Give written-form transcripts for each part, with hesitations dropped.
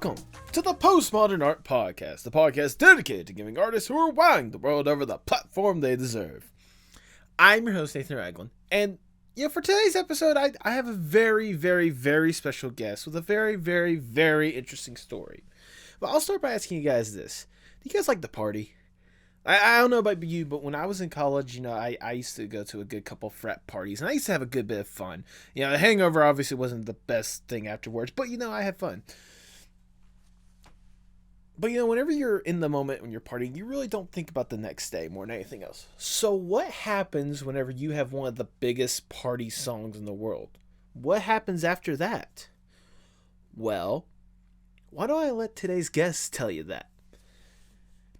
Welcome to the Postmodern Art Podcast, the podcast dedicated to giving artists who are wowing the world over the platform they deserve. I'm your host, Nathan Ragland, and for today's episode, I have a very, very, very special guest with a very, very, very interesting story. But I'll start by asking you guys this. Do you guys like to party? I don't know about you, but when I was in college, I used to go to a good couple frat parties, and I used to have a good bit of fun. The hangover obviously wasn't the best thing afterwards, but I had fun. But whenever you're in the moment when you're partying, you really don't think about the next day more than anything else. So what happens whenever you have one of the biggest party songs in the world? What happens after that? Well, why don't I let today's guest tell you that?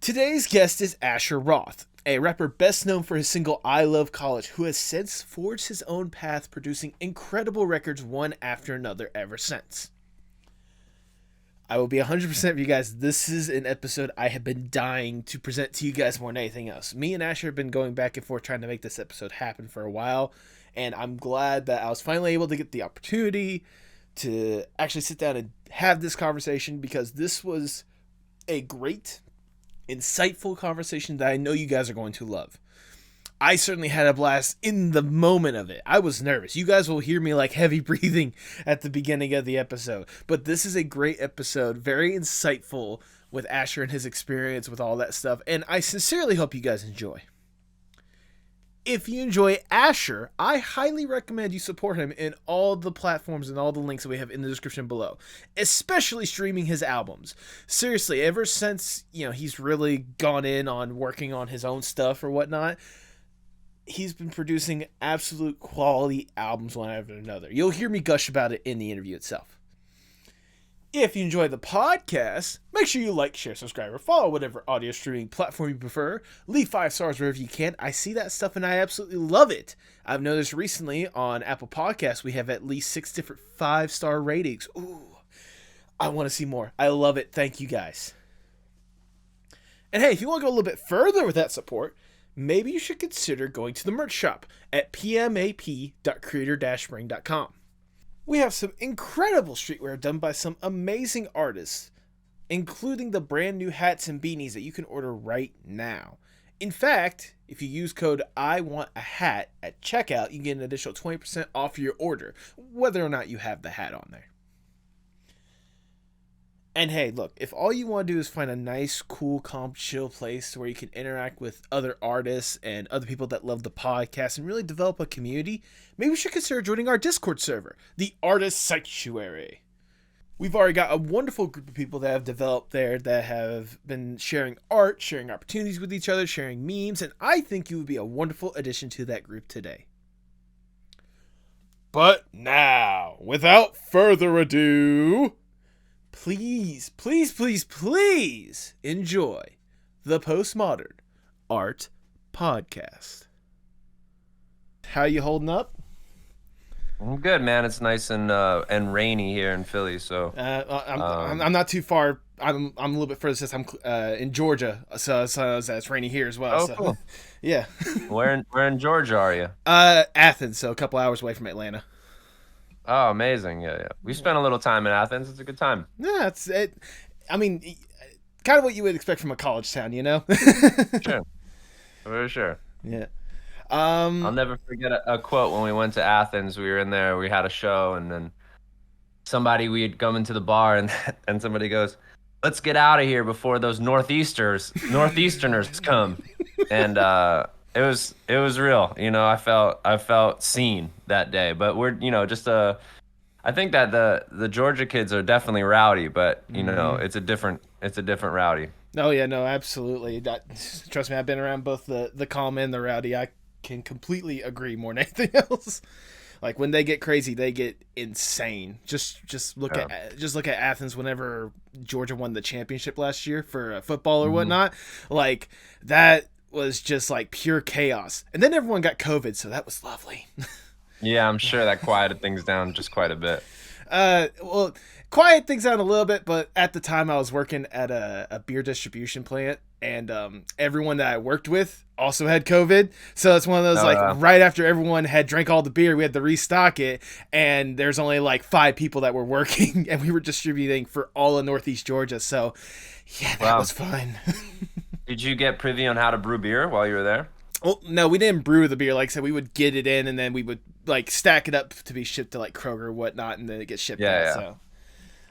Today's guest is Asher Roth, a rapper best known for his single I Love College, who has since forged his own path, producing incredible records one after another ever since. I will be 100% with you guys. This is an episode I have been dying to present to you guys more than anything else. Me and Asher have been going back and forth trying to make this episode happen for a while, and I'm glad that I was finally able to get the opportunity to actually sit down and have this conversation, because this was a great, insightful conversation that I know you guys are going to love. I certainly had a blast in the moment of it. I was nervous. You guys will hear me like heavy breathing at the beginning of the episode. But this is a great episode, very insightful with Asher and his experience with all that stuff. And I sincerely hope you guys enjoy. If you enjoy Asher, I highly recommend you support him in all the platforms and all the links that we have in the description below, especially streaming his albums. Seriously, ever since, he's really gone in on working on his own stuff or whatnot, he's been producing absolute quality albums one after another. You'll hear me gush about it in the interview itself. If you enjoy the podcast, make sure you like, share, subscribe, or follow whatever audio streaming platform you prefer. Leave 5 stars wherever you can. I see that stuff and I absolutely love it. I've noticed recently on Apple Podcasts we have at least 6 different 5-star ratings. Ooh, I want to see more. I love it. Thank you guys. And hey, if you want to go a little bit further with that support, maybe you should consider going to the merch shop at pmap.creator-spring.com. We have some incredible streetwear done by some amazing artists, including the brand new hats and beanies that you can order right now. In fact, if you use code IWANTAHAT at checkout, you get an additional 20% off your order, whether or not you have the hat on there. And hey, look, if all you want to do is find a nice, cool, calm, chill place where you can interact with other artists and other people that love the podcast and really develop a community, maybe you should consider joining our Discord server, the Artist Sanctuary. We've already got a wonderful group of people that have developed there that have been sharing art, sharing opportunities with each other, sharing memes, and I think you would be a wonderful addition to that group today. But now, without further ado, please, please, please, please enjoy the Postmodern Art Podcast. How you holding up? I'm good, man. It's nice and rainy here in Philly, so I'm not too far. I'm a little bit further since I'm in Georgia, so it's rainy here as well. Oh, so. Cool. Yeah. Where in Georgia are you? Athens, so a couple hours away from Atlanta. Oh, amazing. Yeah. We spent a little time in Athens. It's a good time. Yeah, it's it. I mean, kind of what you would expect from a college town, Sure. For sure. Yeah. I'll never forget a quote when we went to Athens. We were in there, we had a show, and then we had come into the bar, and somebody goes, "Let's get out of here before those Northeasterners come." And it was real. I felt seen that day. But we're I think that the Georgia kids are definitely rowdy, but it's a different rowdy. Oh yeah, no, absolutely. Trust me, I've been around both the calm and the rowdy. I can completely agree more than anything else. Like when they get crazy, they get insane. Just look at Athens whenever Georgia won the championship last year for football or whatnot. Like that was just like pure chaos. And then everyone got COVID, so that was lovely. Yeah, I'm sure that quieted things down just quite a bit. Well, quiet things down a little bit, but at the time I was working at a beer distribution plant, and everyone that I worked with also had COVID. So it's one of those like Uh, right after everyone had drank all the beer, we had to restock it, and there's only like 5 people that were working, and we were distributing for all of Northeast Georgia. So yeah, that wow. was fun. Did you get privy on how to brew beer while you were there? Well, no, we didn't brew the beer. Like I said, we would get it in, and then we would like stack it up to be shipped to like Kroger or whatnot, and then it gets shipped Yeah, out. yeah. So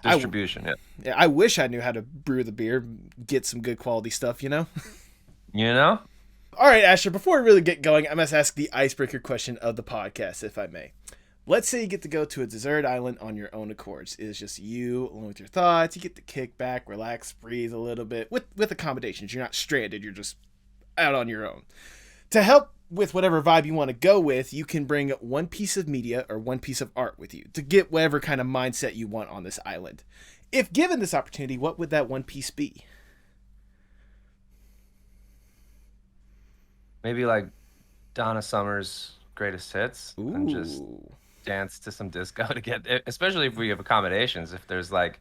Distribution, yeah. I wish I knew how to brew the beer, get some good quality stuff, you know? You know? All right, Asher, before we really get going, I must ask the icebreaker question of the podcast, if I may. Let's say you get to go to a desert island on your own accords. It's just you along with your thoughts. You get to kick back, relax, breathe a little bit with accommodations. You're not stranded. You're just out on your own. To help with whatever vibe you want to go with, you can bring one piece of media or one piece of art with you to get whatever kind of mindset you want on this island. If given this opportunity, what would that one piece be? Maybe like Donna Summer's greatest hits and just Ooh. dance to some disco to get, especially if we have accommodations. If there's like,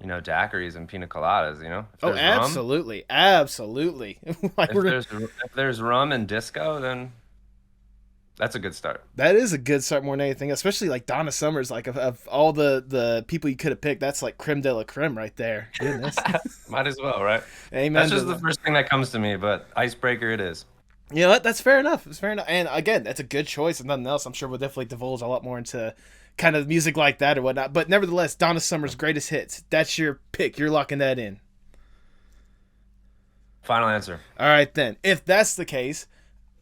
daiquiris and pina coladas, if Oh, there's rum, absolutely. Absolutely. Like if there's rum and disco, then that's a good start. that is a good start more than anything, especially like Donna Summers. Like of all the people you could have picked, that's like creme de la creme right there. Goodness. Might as well, right? Amen That's to just the that. first thing that comes to me, but icebreaker it is. You know what? That's fair enough. It's fair enough. And again, that's a good choice. And nothing else, I'm sure we'll definitely divulge a lot more into kind of music like that or whatnot. But nevertheless, Donna Summer's greatest hits. That's your pick. You're locking that in. Final answer. All right, then. If that's the case,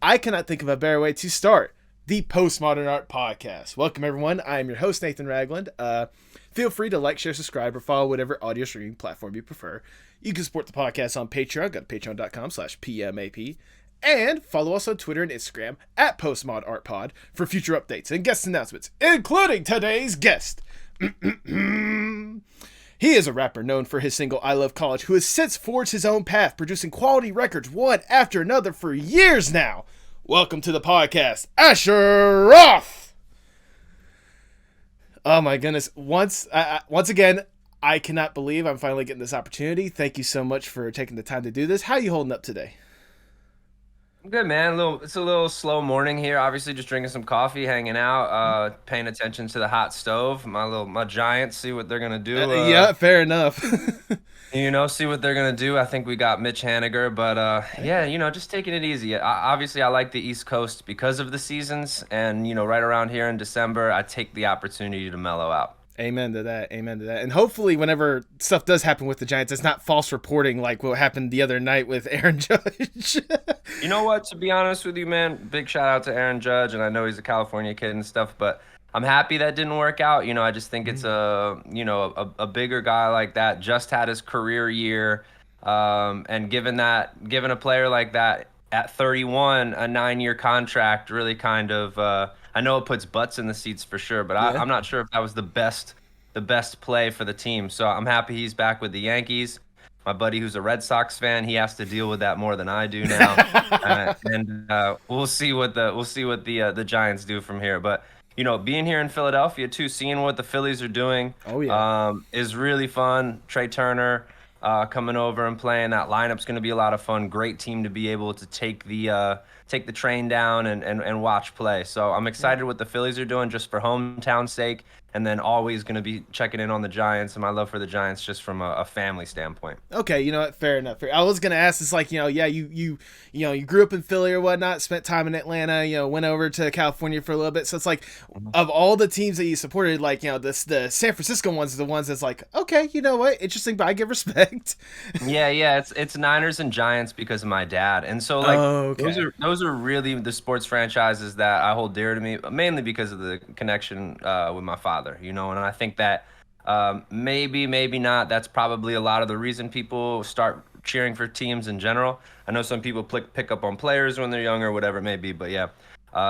I cannot think of a better way to start the Postmodern Art Podcast. Welcome, everyone. I am your host, Nathan Ragland. Feel free to like, share, subscribe, or follow whatever audio streaming platform you prefer. You can support the podcast on Patreon. Go to patreon.com/PMAP. And follow us on Twitter and Instagram at PostmodArtPod for future updates and guest announcements, including today's guest. He is a rapper known for his single I Love College, who has since forged his own path, producing quality records one after another for years now. Welcome to the podcast, Asher Roth! Oh my goodness. Once again, I cannot believe I'm finally getting this opportunity. Thank you so much for taking the time to do this. How are you holding up today? I'm good, man. It's a little slow morning here. Obviously, just drinking some coffee, hanging out, paying attention to the hot stove. My giants, see what they're gonna do. Yeah, fair enough. See what they're gonna do. I think we got Mitch Haniger, but yeah, just taking it easy. Obviously, I like the East Coast because of the seasons, and right around here in December, I take the opportunity to mellow out. Amen to that. Amen to that. And hopefully, whenever stuff does happen with the Giants, it's not false reporting like what happened the other night with Aaron Judge. You know what? To be honest with you, man, big shout out to Aaron Judge, and I know he's a California kid and stuff, but I'm happy that didn't work out. I just think it's a bigger guy like that just had his career year, and given a player like that at 31 a 9-year contract really kind of I know it puts butts in the seats for sure, but Yeah. I'm not sure if that was the best play for the team. So I'm happy he's back with the Yankees. My buddy who's a Red Sox fan, he has to deal with that more than I do now, and we'll see what the Giants do from here. But being here in Philadelphia too, seeing what the Phillies are doing, Oh, yeah. is really fun. Trey Turner coming over and playing. That lineup's going to be a lot of fun. Great team to be able to take the train down and watch play. So I'm excited what the Phillies are doing just for hometown sake, and then always going to be checking in on the Giants and my love for the Giants just from a family standpoint. Okay, you know what? Fair enough. I was gonna ask. It's like yeah, you grew up in Philly or whatnot, spent time in Atlanta, went over to California for a little bit. So it's like, of all the teams that you supported, like the San Francisco ones are the ones that's like, okay, you know what? Interesting, but I give respect. Yeah, it's Niners and Giants because of my dad, and so like Oh, okay. those are really the sports franchises that I hold dear to me, mainly because of the connection with my father. And I think that maybe not. That's probably a lot of the reason people start cheering for teams in general. I know some people pick up on players when they're younger, whatever it may be, but yeah.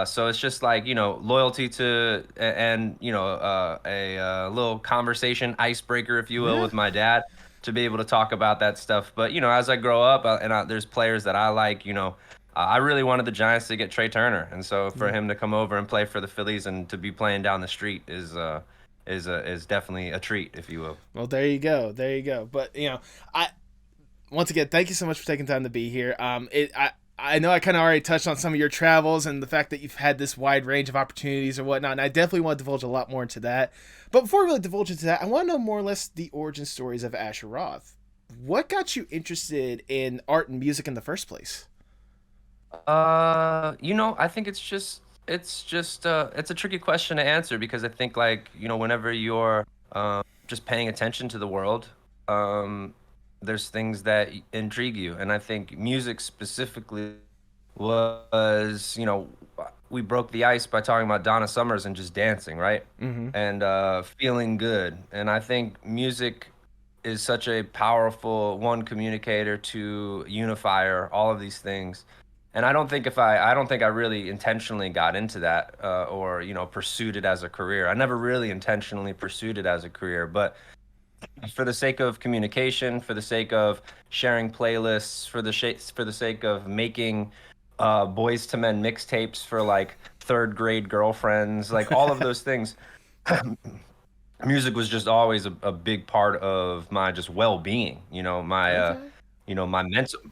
So it's just like loyalty to and a little conversation icebreaker, if you will, with my dad to be able to talk about that stuff. But as I grow up there's players that I like. I really wanted the Giants to get Trey Turner, and so for him to come over and play for the Phillies and to be playing down the street is definitely a treat, if you will. Well, there you go. But I once again, thank you so much for taking time to be here. I know I kind of already touched on some of your travels and the fact that you've had this wide range of opportunities or whatnot, and I definitely want to divulge a lot more into that. But before we really divulge into that, I want to know more or less the origin stories of Asher Roth. What got you interested in art and music in the first place? I think it's a tricky question to answer because I think like, whenever you're just paying attention to the world, um there's things that intrigue you. And I think music specifically was, we broke the ice by talking about Donna Summers and just dancing, right? Mm-hmm. And feeling good. And I think music is such a powerful one communicator to unifier all of these things. And I don't think I really intentionally got into that, or pursued it as a career. I never really intentionally pursued it as a career, but for the sake of communication, for the sake of sharing playlists, for the sake of making boys to men mixtapes for like third grade girlfriends, like all of those things, music was just always a big part of my just well-being, Okay.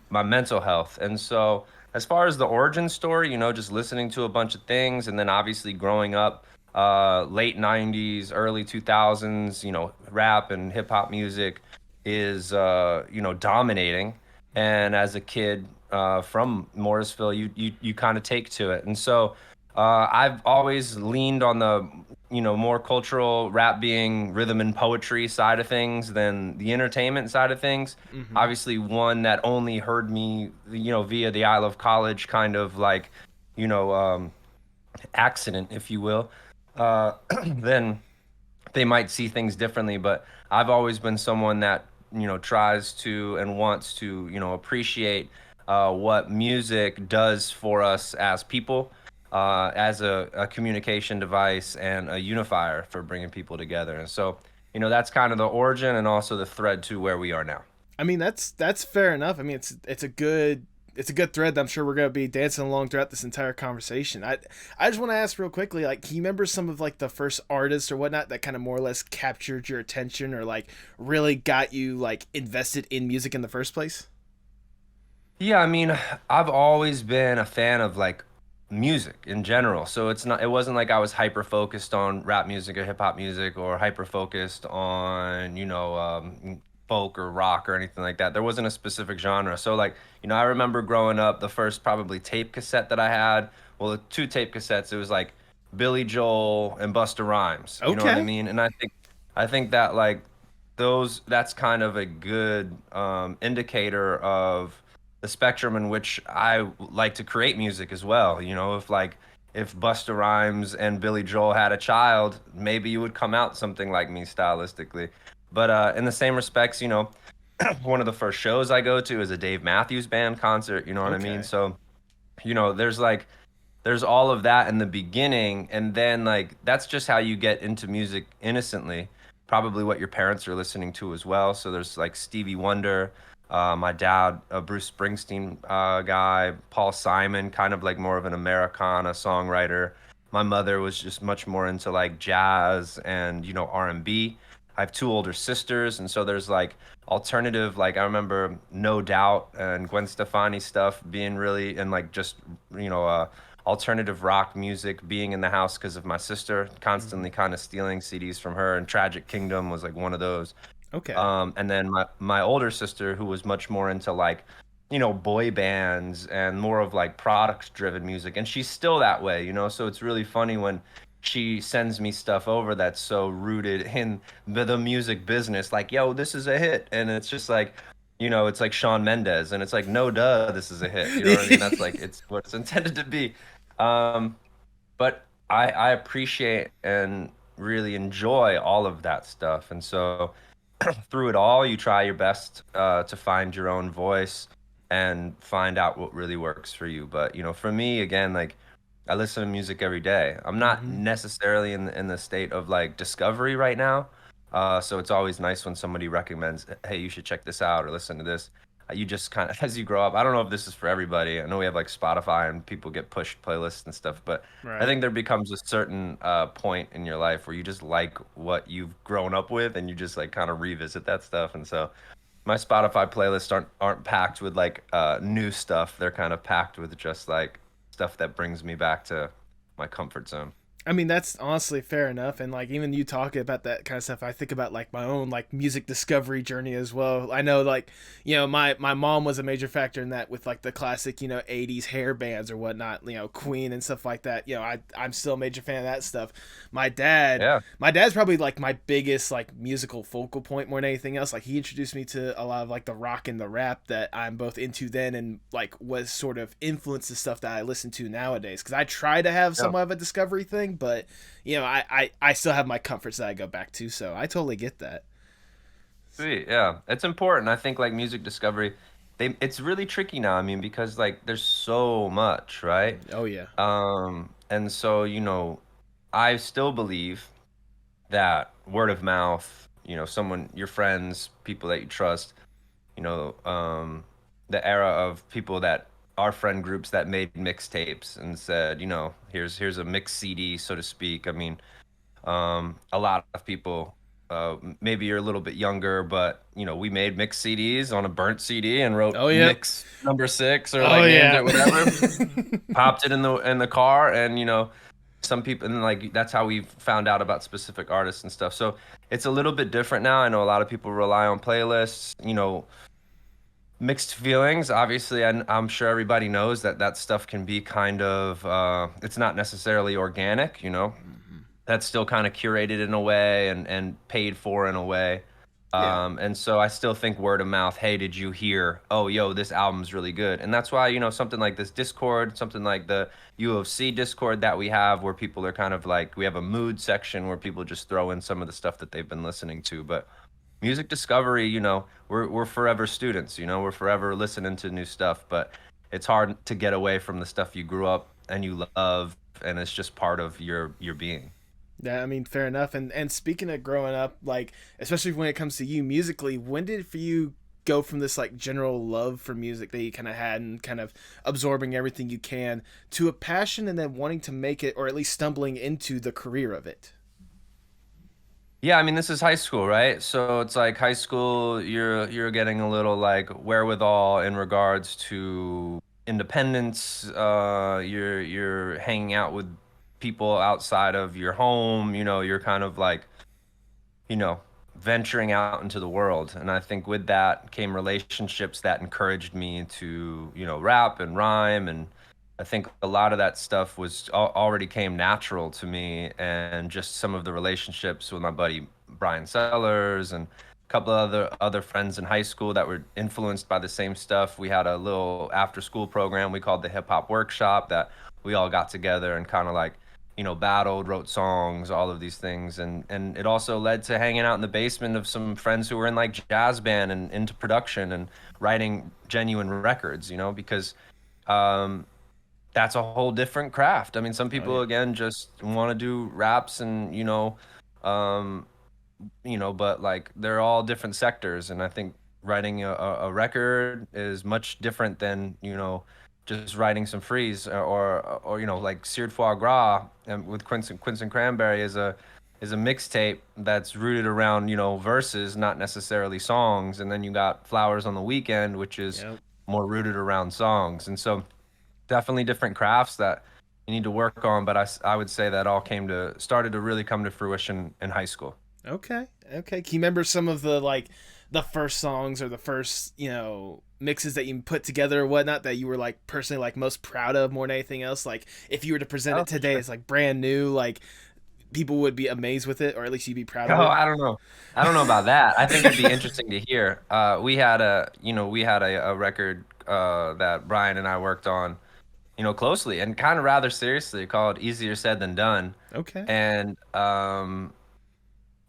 my mental health. And so as far as the origin story, just listening to a bunch of things, and then obviously growing up, late 90s, early 2000s, rap and hip hop music is dominating. And as a kid from Morrisville, you kind of take to it. And so I've always leaned on the more cultural, rap being rhythm and poetry side of things than the entertainment side of things. Mm-hmm. Obviously, one that only heard me, via the I Love College kind of like, you know, um, accident, if you will, then they might see things differently. But I've always been someone that, tries to and wants to, appreciate what music does for us as people, as a communication device and a unifier for bringing people together. And so, that's kind of the origin and also the thread to where we are now. I mean, that's fair enough. I mean, it's a good thread that I'm sure we're gonna be dancing along throughout this entire conversation. I just want to ask real quickly, like, can you remember some of like the first artists or whatnot that kind of more or less captured your attention or like really got you like invested in music in the first place? Yeah, I mean, I've always been a fan of like music in general. So it wasn't like I was hyper focused on rap music or hip hop music or hyper focused on, folk or rock or anything like that. There wasn't a specific genre. So like, I remember growing up, the first probably tape cassette that I had, well, the two tape cassettes, it was like Billy Joel and Busta Rhymes. You know what I Okay. mean? And I think that like that's kind of a good indicator of the spectrum in which I like to create music as well. If Busta Rhymes and Billy Joel had a child, maybe you would come out something like me stylistically. But in the same respects, one of the first shows I go to is a Dave Matthews Band concert. You know what I mean? Okay. So, there's all of that in the beginning, and then like that's just how you get into music innocently. Probably what your parents are listening to as well. So there's like Stevie Wonder, my dad, a Bruce Springsteen guy, Paul Simon, kind of like more of an Americana songwriter. My mother was just much more into like jazz and R&B. I have two older sisters, and so there's like alternative, like I remember No Doubt and Gwen Stefani stuff being really, and like just you know uh alternative rock music being in the house because of my sister Mm-hmm. constantly kind of stealing CDs from her, and Tragic Kingdom was like one of those. Okay. And then my older sister, who was much more into like, boy bands and more of like product driven music, and she's still that way, So it's really funny when she sends me stuff over that's so rooted in the music business, like, yo, this is a hit, and it's just like, it's like Shawn Mendes, and it's like, no, duh, this is a hit. You know what I mean? That's like it's what it's intended to be. Um, but I appreciate and really enjoy all of that stuff, and so through it all, you try your best to find your own voice and find out what really works for you. But for me, again, like I listen to music every day. I'm not Mm-hmm. necessarily in the state of like discovery right now, so it's always nice when somebody recommends, "Hey, you should check this out or listen to this." You just kind of, as you grow up, I don't know if this is for everybody. I know we have like Spotify and people get pushed playlists and stuff, but I Right. think there becomes a certain point in your life where you just like what you've grown up with, and you just like kind of revisit that stuff. And so my Spotify playlists aren't packed with like new stuff. They're kind of packed with just like stuff that brings me back to my comfort zone. I mean, that's honestly fair enough. And like, even you talking about that kind of stuff, I think about like my own like music discovery journey as well. I know, like, my mom was a major factor in that with like the classic, 80s hair bands or whatnot, Queen and stuff like that. I'm still a major fan of that stuff. My dad, Yeah. my dad's probably like my biggest like musical focal point more than anything else. Like, he introduced me to a lot of like the rock and the rap that I'm both into then, and like was sort of influenced the stuff that I listen to nowadays. Because I try to have Yeah. somewhat of a discovery thing, but I still have my comforts that I go back to, so I totally get that. Sweet. Yeah. It's important. I think like music discovery, it's really tricky now. I mean, because like there's so much, right? Oh yeah. And so, I still believe that word of mouth, someone, your friends, people that you trust, you know, um, the era of people that our friend groups that made mixtapes and said, here's a mix CD, so to speak. I mean, a lot of people, maybe you're a little bit younger, but we made mix CDs on a burnt CD and wrote Oh yep. mix number six or Oh like named yeah. it whatever, popped it in the car, and some people, and like that's how we found out about specific artists and stuff. So it's a little bit different now. I know a lot of people rely on playlists. Mixed feelings. Obviously, I'm sure everybody knows that that stuff can be kind of, it's not necessarily organic, that's still kind of curated in a way and paid for in a way. Yeah. And so I still think word of mouth, hey, did you hear? Oh, yo, this album's really good. And that's why, something like this Discord, something like the U of C Discord that we have, where people are kind of like, we have a mood section where people just throw in some of the stuff that they've been listening to. But music discovery, we're forever students, we're forever listening to new stuff, but it's hard to get away from the stuff you grew up and you love, and it's just part of your being. Yeah, I mean, fair enough. And speaking of growing up, like, especially when it comes to you musically, when did it for you go from this like general love for music that you kind of had and kind of absorbing everything you can to a passion and then wanting to make it, or at least stumbling into the career of it? Yeah, I mean, this is high school, right? So it's like high school, you're getting a little like wherewithal in regards to independence. You're hanging out with people outside of your home, you're kind of like, you know, venturing out into the world. And I think with that came relationships that encouraged me to, rap and rhyme. And I think a lot of that stuff already came natural to me. And just some of the relationships with my buddy Brian Sellers and a couple of other friends in high school that were influenced by the same stuff. We had a little after school program we called the Hip Hop Workshop that we all got together and kind of like battled, wrote songs, all of these things, and it also led to hanging out in the basement of some friends who were in like jazz band and into production and writing genuine records, because um, that's a whole different craft. I mean, some Oh people yeah. again just want to do raps and um, but like they're all different sectors, and I think writing a record is much different than just writing some freeze or like seared foie gras and with Quince and Cranberry is a mixtape that's rooted around verses, not necessarily songs, and then you got Flowers on the Weekend, which is Yep. more rooted around songs, and so definitely different crafts that you need to work on. But I would say that all started to really come to fruition in high school. Okay. Okay. Can you remember some of the like the first songs or the first mixes that you put together or whatnot that you were like personally like most proud of more than anything else? Like, if you were to present Oh, it for today sure. as like brand new, like people would be amazed with it, or at least you'd be proud of Oh, it. I don't know. I don't know about that. I think it'd be interesting to hear. We had a record that Brian and I worked on, closely and kind of rather seriously, called Easier Said Than Done. Okay. And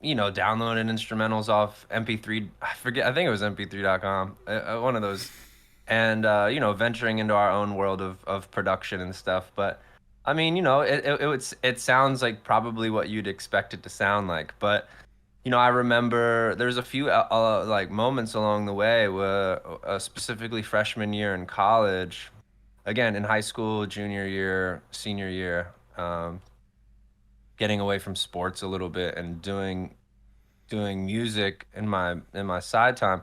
downloading instrumentals off MP3. I forget. I think it was MP3.com. One of those. And venturing into our own world of production and stuff. But I mean, it sounds like probably what you'd expect it to sound like. But I remember there's a few like moments along the way where, specifically freshman year in college, again in high school, junior year, senior year, getting away from sports a little bit and doing music in my side time.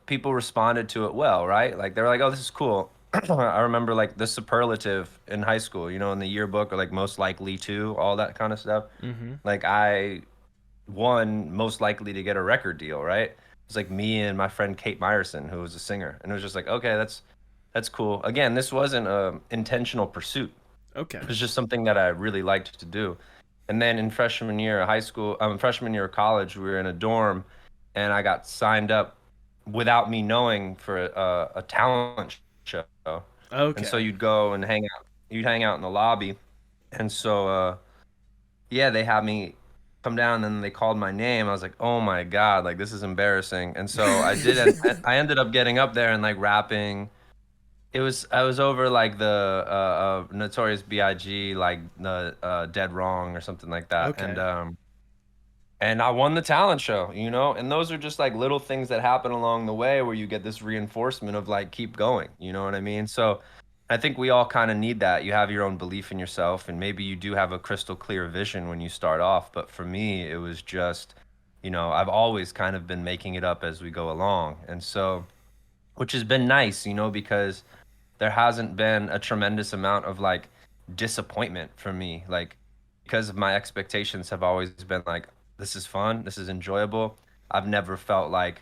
people responded to it well, right? Like they were like, "Oh, this is cool." I remember like the superlative in high school, in the yearbook, or like most likely to, all that kind of stuff. Mm-hmm. Like I won most likely to get a record deal, right? It's like me and my friend Kate Meyerson, who was a singer, and it was just like, okay, that's cool. Again, this wasn't a intentional pursuit. Okay. It was just something that I really liked to do. And then in freshman year of high school, freshman year of college, we were in a dorm, and I got signed up without me knowing for a talent show. And so Okay. you'd go and hang out. You'd hang out in the lobby, and so yeah, they had me come down, and they called my name. I was like, oh my God, like this is embarrassing. And so I did, and I ended up getting up there and like rapping. I was over like the Notorious B.I.G. like the Dead Wrong or something like that, Okay. and I won the talent show, and those are just like little things that happen along the way where you get this reinforcement of like keep going, you know what I mean? So I think we all kind of need that. You have your own belief in yourself, and maybe you do have a crystal clear vision when you start off, but for me it was just, I've always kind of been making it up as we go along. And so, which has been nice, because there hasn't been a tremendous amount of like disappointment for me, like because my expectations have always been like, this is fun, this is enjoyable. I've never felt like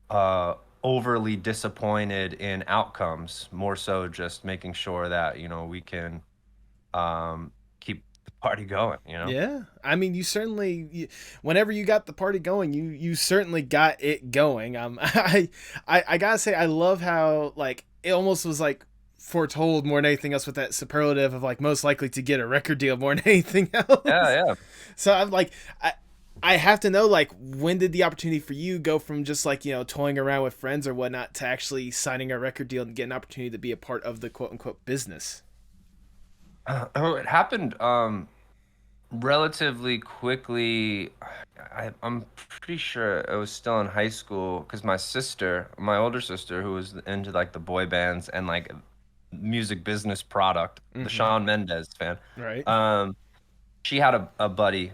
uh overly disappointed in outcomes, more so just making sure that we can keep the party going. Yeah, I mean, whenever you got the party going, you certainly got it going. I gotta say, I love how like it almost was like foretold more than anything else with that superlative of like most likely to get a record deal more than anything Yeah, else. yeah. So I'm like, I have to know like when did the opportunity for you go from just like toying around with friends or whatnot to actually signing a record deal and get an opportunity to be a part of the quote unquote business. Oh, it happened relatively quickly. I'm pretty sure I was still in high school because my older sister, who was into like the boy bands and like music business product, the Mm-hmm. Shawn Mendes fan, Right. um, she had a buddy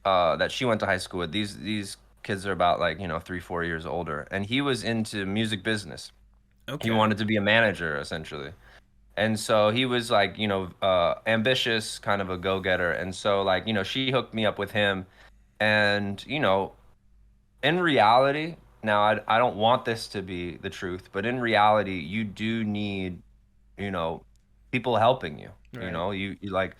that she went to high school with. These kids are about like 3 4 years older, and he was into music business. He Okay. wanted to be a manager essentially. And so he was like, ambitious, kind of a go-getter. And so like, she hooked me up with him. And, in reality, now I don't want this to be the truth, but in reality, you do need, you know, people helping you. Right. You like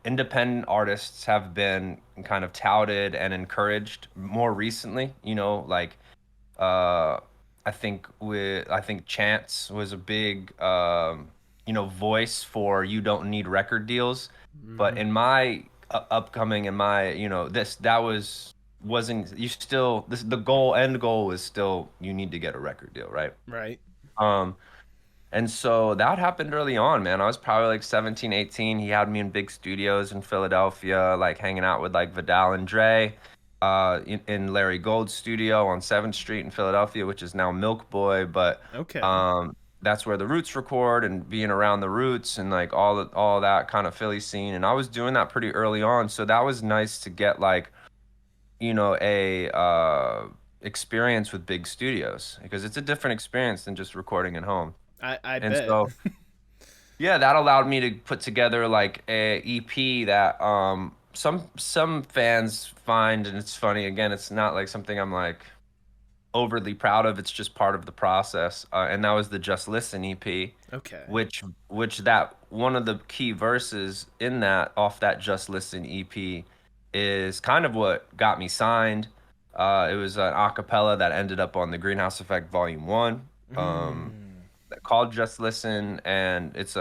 independent artists have been kind of touted and encouraged more recently, like uh, I think Chance was a big voice for you don't need record deals, but Mm-hmm. in my upcoming in my this that wasn't you still this the end goal is still you need to get a record deal, right? Right. Um, and so that happened early on, man. I was probably like 17, 18. He had me in big studios in Philadelphia, like hanging out with like Vidal and Dre, in Larry Gold's studio on 7th Street in Philadelphia, which is now Milk Boy. But Okay. um, that's where the Roots record, and being around the Roots and like all that kind of Philly scene. And I was doing that pretty early on. So that was nice to get like, a experience with big studios because it's a different experience than just recording at home. I And bet. so, yeah, that allowed me to put together like a EP that some fans find, and it's funny. Again, it's not like something I'm like overly proud of. It's just part of the process. And that was the Just Listen EP, Okay. which that one of the key verses in that off that Just Listen EP is kind of what got me signed. It was an acapella that ended up on the Greenhouse Effect Volume One. Um, Mm. called Just Listen, and it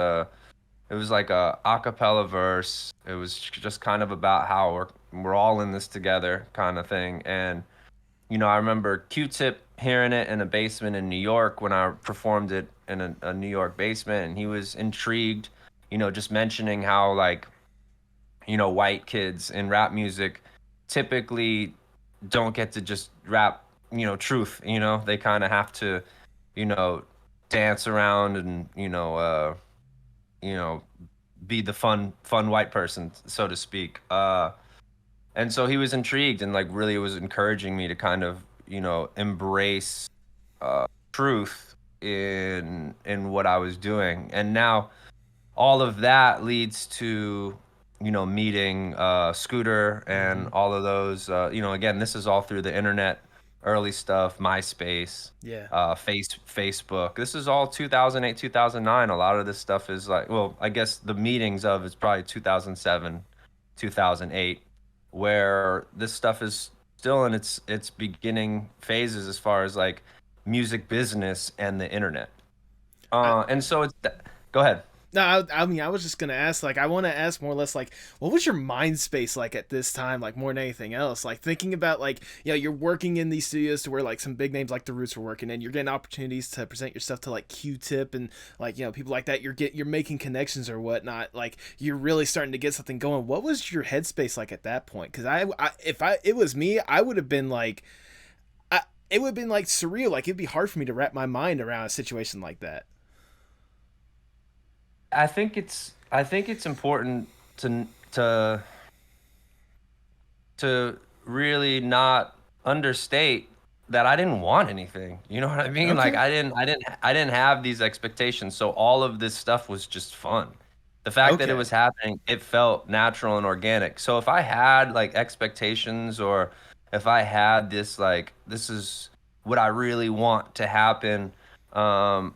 was like a acapella verse. It was just kind of about how we're all in this together kind of thing. And I remember Q-Tip hearing it in a basement in New York when I performed it in a New York basement, and he was intrigued, just mentioning how like white kids in rap music typically don't get to just rap, truth, they kind of have to, you know, dance around and, you know, be the fun white person, so to speak. And so he was intrigued and like really was encouraging me to kind of, embrace truth in what I was doing. And now all of that leads to, meeting Scooter and Mm-hmm. all of those. Again, this is all through the internet, early stuff, MySpace, Yeah. Facebook. This is all 2008, 2009. A lot of this stuff is like, well, I guess the meetings of it's probably 2007, 2008, where this stuff is still in its beginning phases as far as like music business and the internet. And so go ahead. No, I mean, I was just gonna ask. Like, I want to ask more or less, like, what was your mind space like at this time? Like, more than anything else, like thinking about, like, you're working in these studios to where like some big names like the Roots were working, and you're getting opportunities to present your stuff to like Q-Tip and like people like that. You're making connections or whatnot. Like, you're really starting to get something going. What was your headspace like at that point? Because if it was me, I would have been like, it would have been like surreal. Like, it'd be hard for me to wrap my mind around a situation like that. I think it's important to to to really not understate that I didn't want anything. You know what I mean? Like Okay. I didn't have these expectations. So all of this stuff was just fun. The fact that it Okay. was happening, it felt natural and organic. So if I had like expectations, or if I had this like this is what I really want to happen,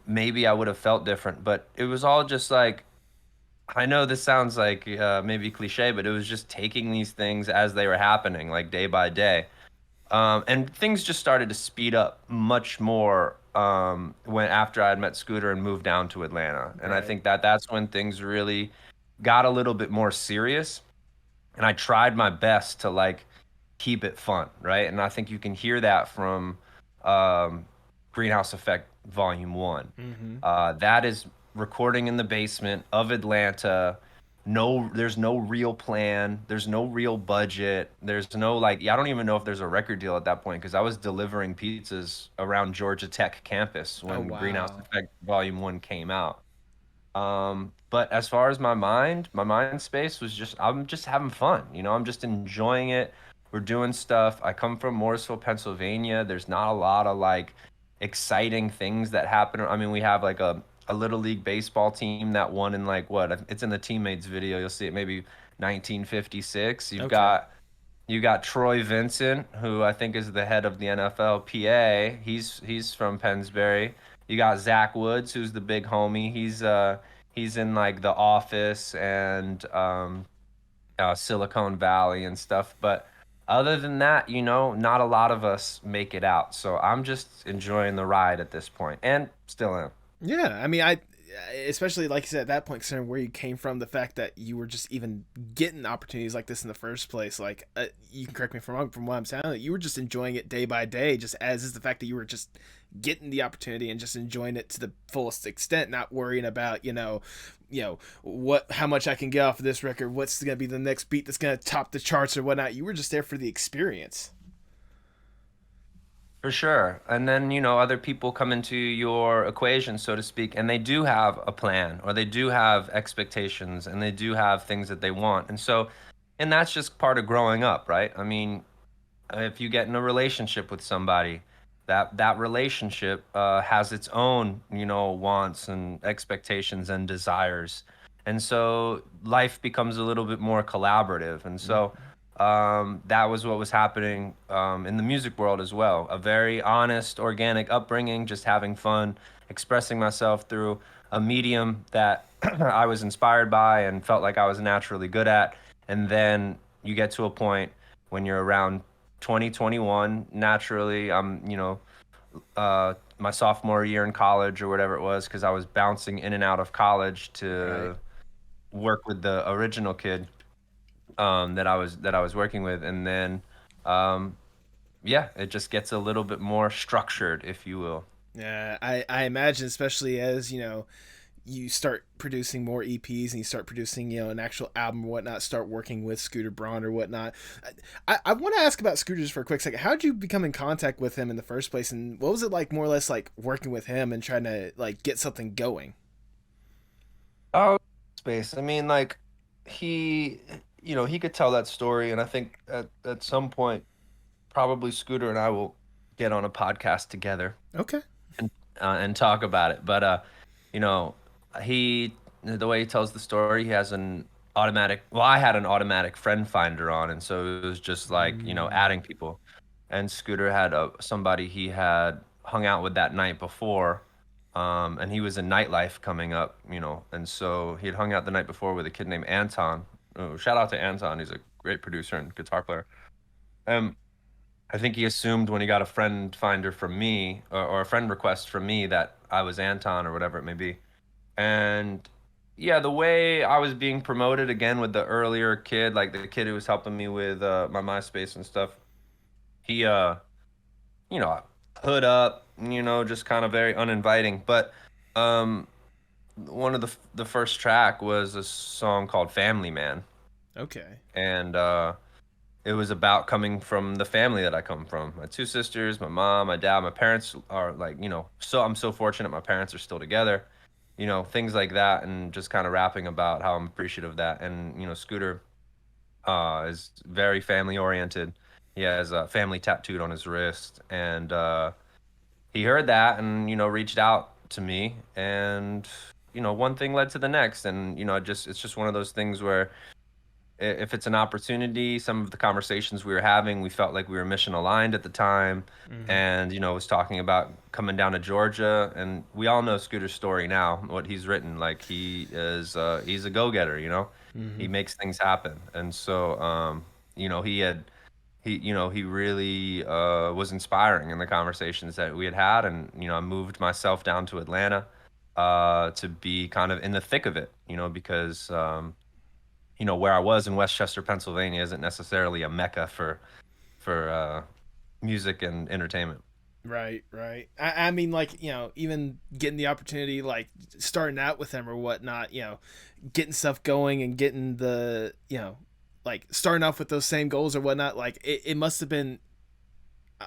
maybe I would have felt different. But it was all just like, I know this sounds like maybe cliche, but it was just taking these things as they were happening, like day by day. And things just started to speed up much more when after I had met Scooter and moved down to Atlanta. And I Right. think that that's when things really got a little bit more serious. And I tried my best to like keep it fun, right? And I think you can hear that from um, Greenhouse Effect Volume One. Mm-hmm. That is recording in the basement of Atlanta. No, there's no real plan. There's no real budget. There's no like, yeah, I don't even know if there's a record deal at that point because I was delivering pizzas around Georgia Tech campus Oh when Greenhouse wow. Effect Volume One came out. But as far as my mind space was just, I'm just having fun. I'm just enjoying it. We're doing stuff. I come from Morrisville, Pennsylvania. There's not a lot of like exciting things that happen. I mean, we have like a little league baseball team that won in like what? It's in the teammates video. You'll see it maybe 1956. You've Okay. got you got Troy Vincent, who I think is the head of the NFLPA. He's from Pennsbury. You got Zach Woods, who's the big homie. He's in like The Office and Silicon Valley and stuff. But other than that, not a lot of us make it out. So I'm just enjoying the ride at this point, and still am. Yeah, I mean, especially like you said at that point, considering where you came from, the fact that you were just even getting opportunities like this in the first place. Like, you can correct me if I'm wrong. From what I'm saying, you were just enjoying it day by day. Just as is the fact that you were just getting the opportunity and just enjoying it to the fullest extent, not worrying about how much I can get off of this record, what's gonna be the next beat that's gonna top the charts or whatnot. You were just there for the experience. For sure. And then, other people come into your equation, so to speak, and they do have a plan, or they do have expectations, and they do have things that they want. And that's just part of growing up, right? I mean, if you get in a relationship with somebody, that relationship has its own, wants and expectations and desires. And so life becomes a little bit more collaborative. And so Mm-hmm. that was what was happening in the music world as well. A very honest, organic upbringing, just having fun, expressing myself through a medium that I was inspired by and felt like I was naturally good at. And then you get to a point when you're around 2021, naturally, my sophomore year in college or whatever it was, because I was bouncing in and out of college Right. to work with the original kid that I was working with, and then um, yeah, it just gets a little bit more structured, if you will. Yeah, I imagine, especially as you start producing more EPs and you start producing, an actual album or whatnot, start working with Scooter Braun or whatnot. I want to ask about Scooter just for a quick second. How did you become in contact with him in the first place? And what was it like, more or less, like working with him and trying to like get something going? Oh, space. I mean, like he, he could tell that story, and I think at some point, probably Scooter and I will get on a podcast together. Okay. and talk about it. But you know, he the way he tells the story, he has an automatic. Well, I had an automatic friend finder on, and so it was just like adding people. And Scooter had somebody he had hung out with that night before, and he was in nightlife coming up, and so he had hung out the night before with a kid named Anton. Oh, shout out to Anton, he's a great producer and guitar player. Um, I think he assumed when he got a friend finder from me or a friend request from me that I was Anton or whatever it may be. And yeah, the way I was being promoted again with the earlier kid, like the kid who was helping me with my MySpace and stuff, he you know, hood up, just kind of very uninviting. But um, one of the first track was a song called Family Man, Okay. and it was about coming from the family that I come from. My two sisters, my mom, my dad, my parents are like, so I'm so fortunate my parents are still together, things like that, and just kind of rapping about how I'm appreciative of that. And Scooter is very family oriented. He has a family tattooed on his wrist, and he heard that and reached out to me, and one thing led to the next, and it's just one of those things where if it's an opportunity, some of the conversations we were having, we felt like we were mission aligned at the time. Mm-hmm. And, was talking about coming down to Georgia. And we all know Scooter's story now, what he's written. Like he's a go-getter, he Mm-hmm. makes things happen. And so, he really was inspiring in the conversations that we had had. And, I moved myself down to Atlanta to be kind of in the thick of it, because, where I was in Westchester, Pennsylvania, isn't necessarily a mecca for music and entertainment. Right, right. I mean, like, even getting the opportunity, like, starting out with them or whatnot, getting stuff going and getting like, starting off with those same goals or whatnot, like, it must have been,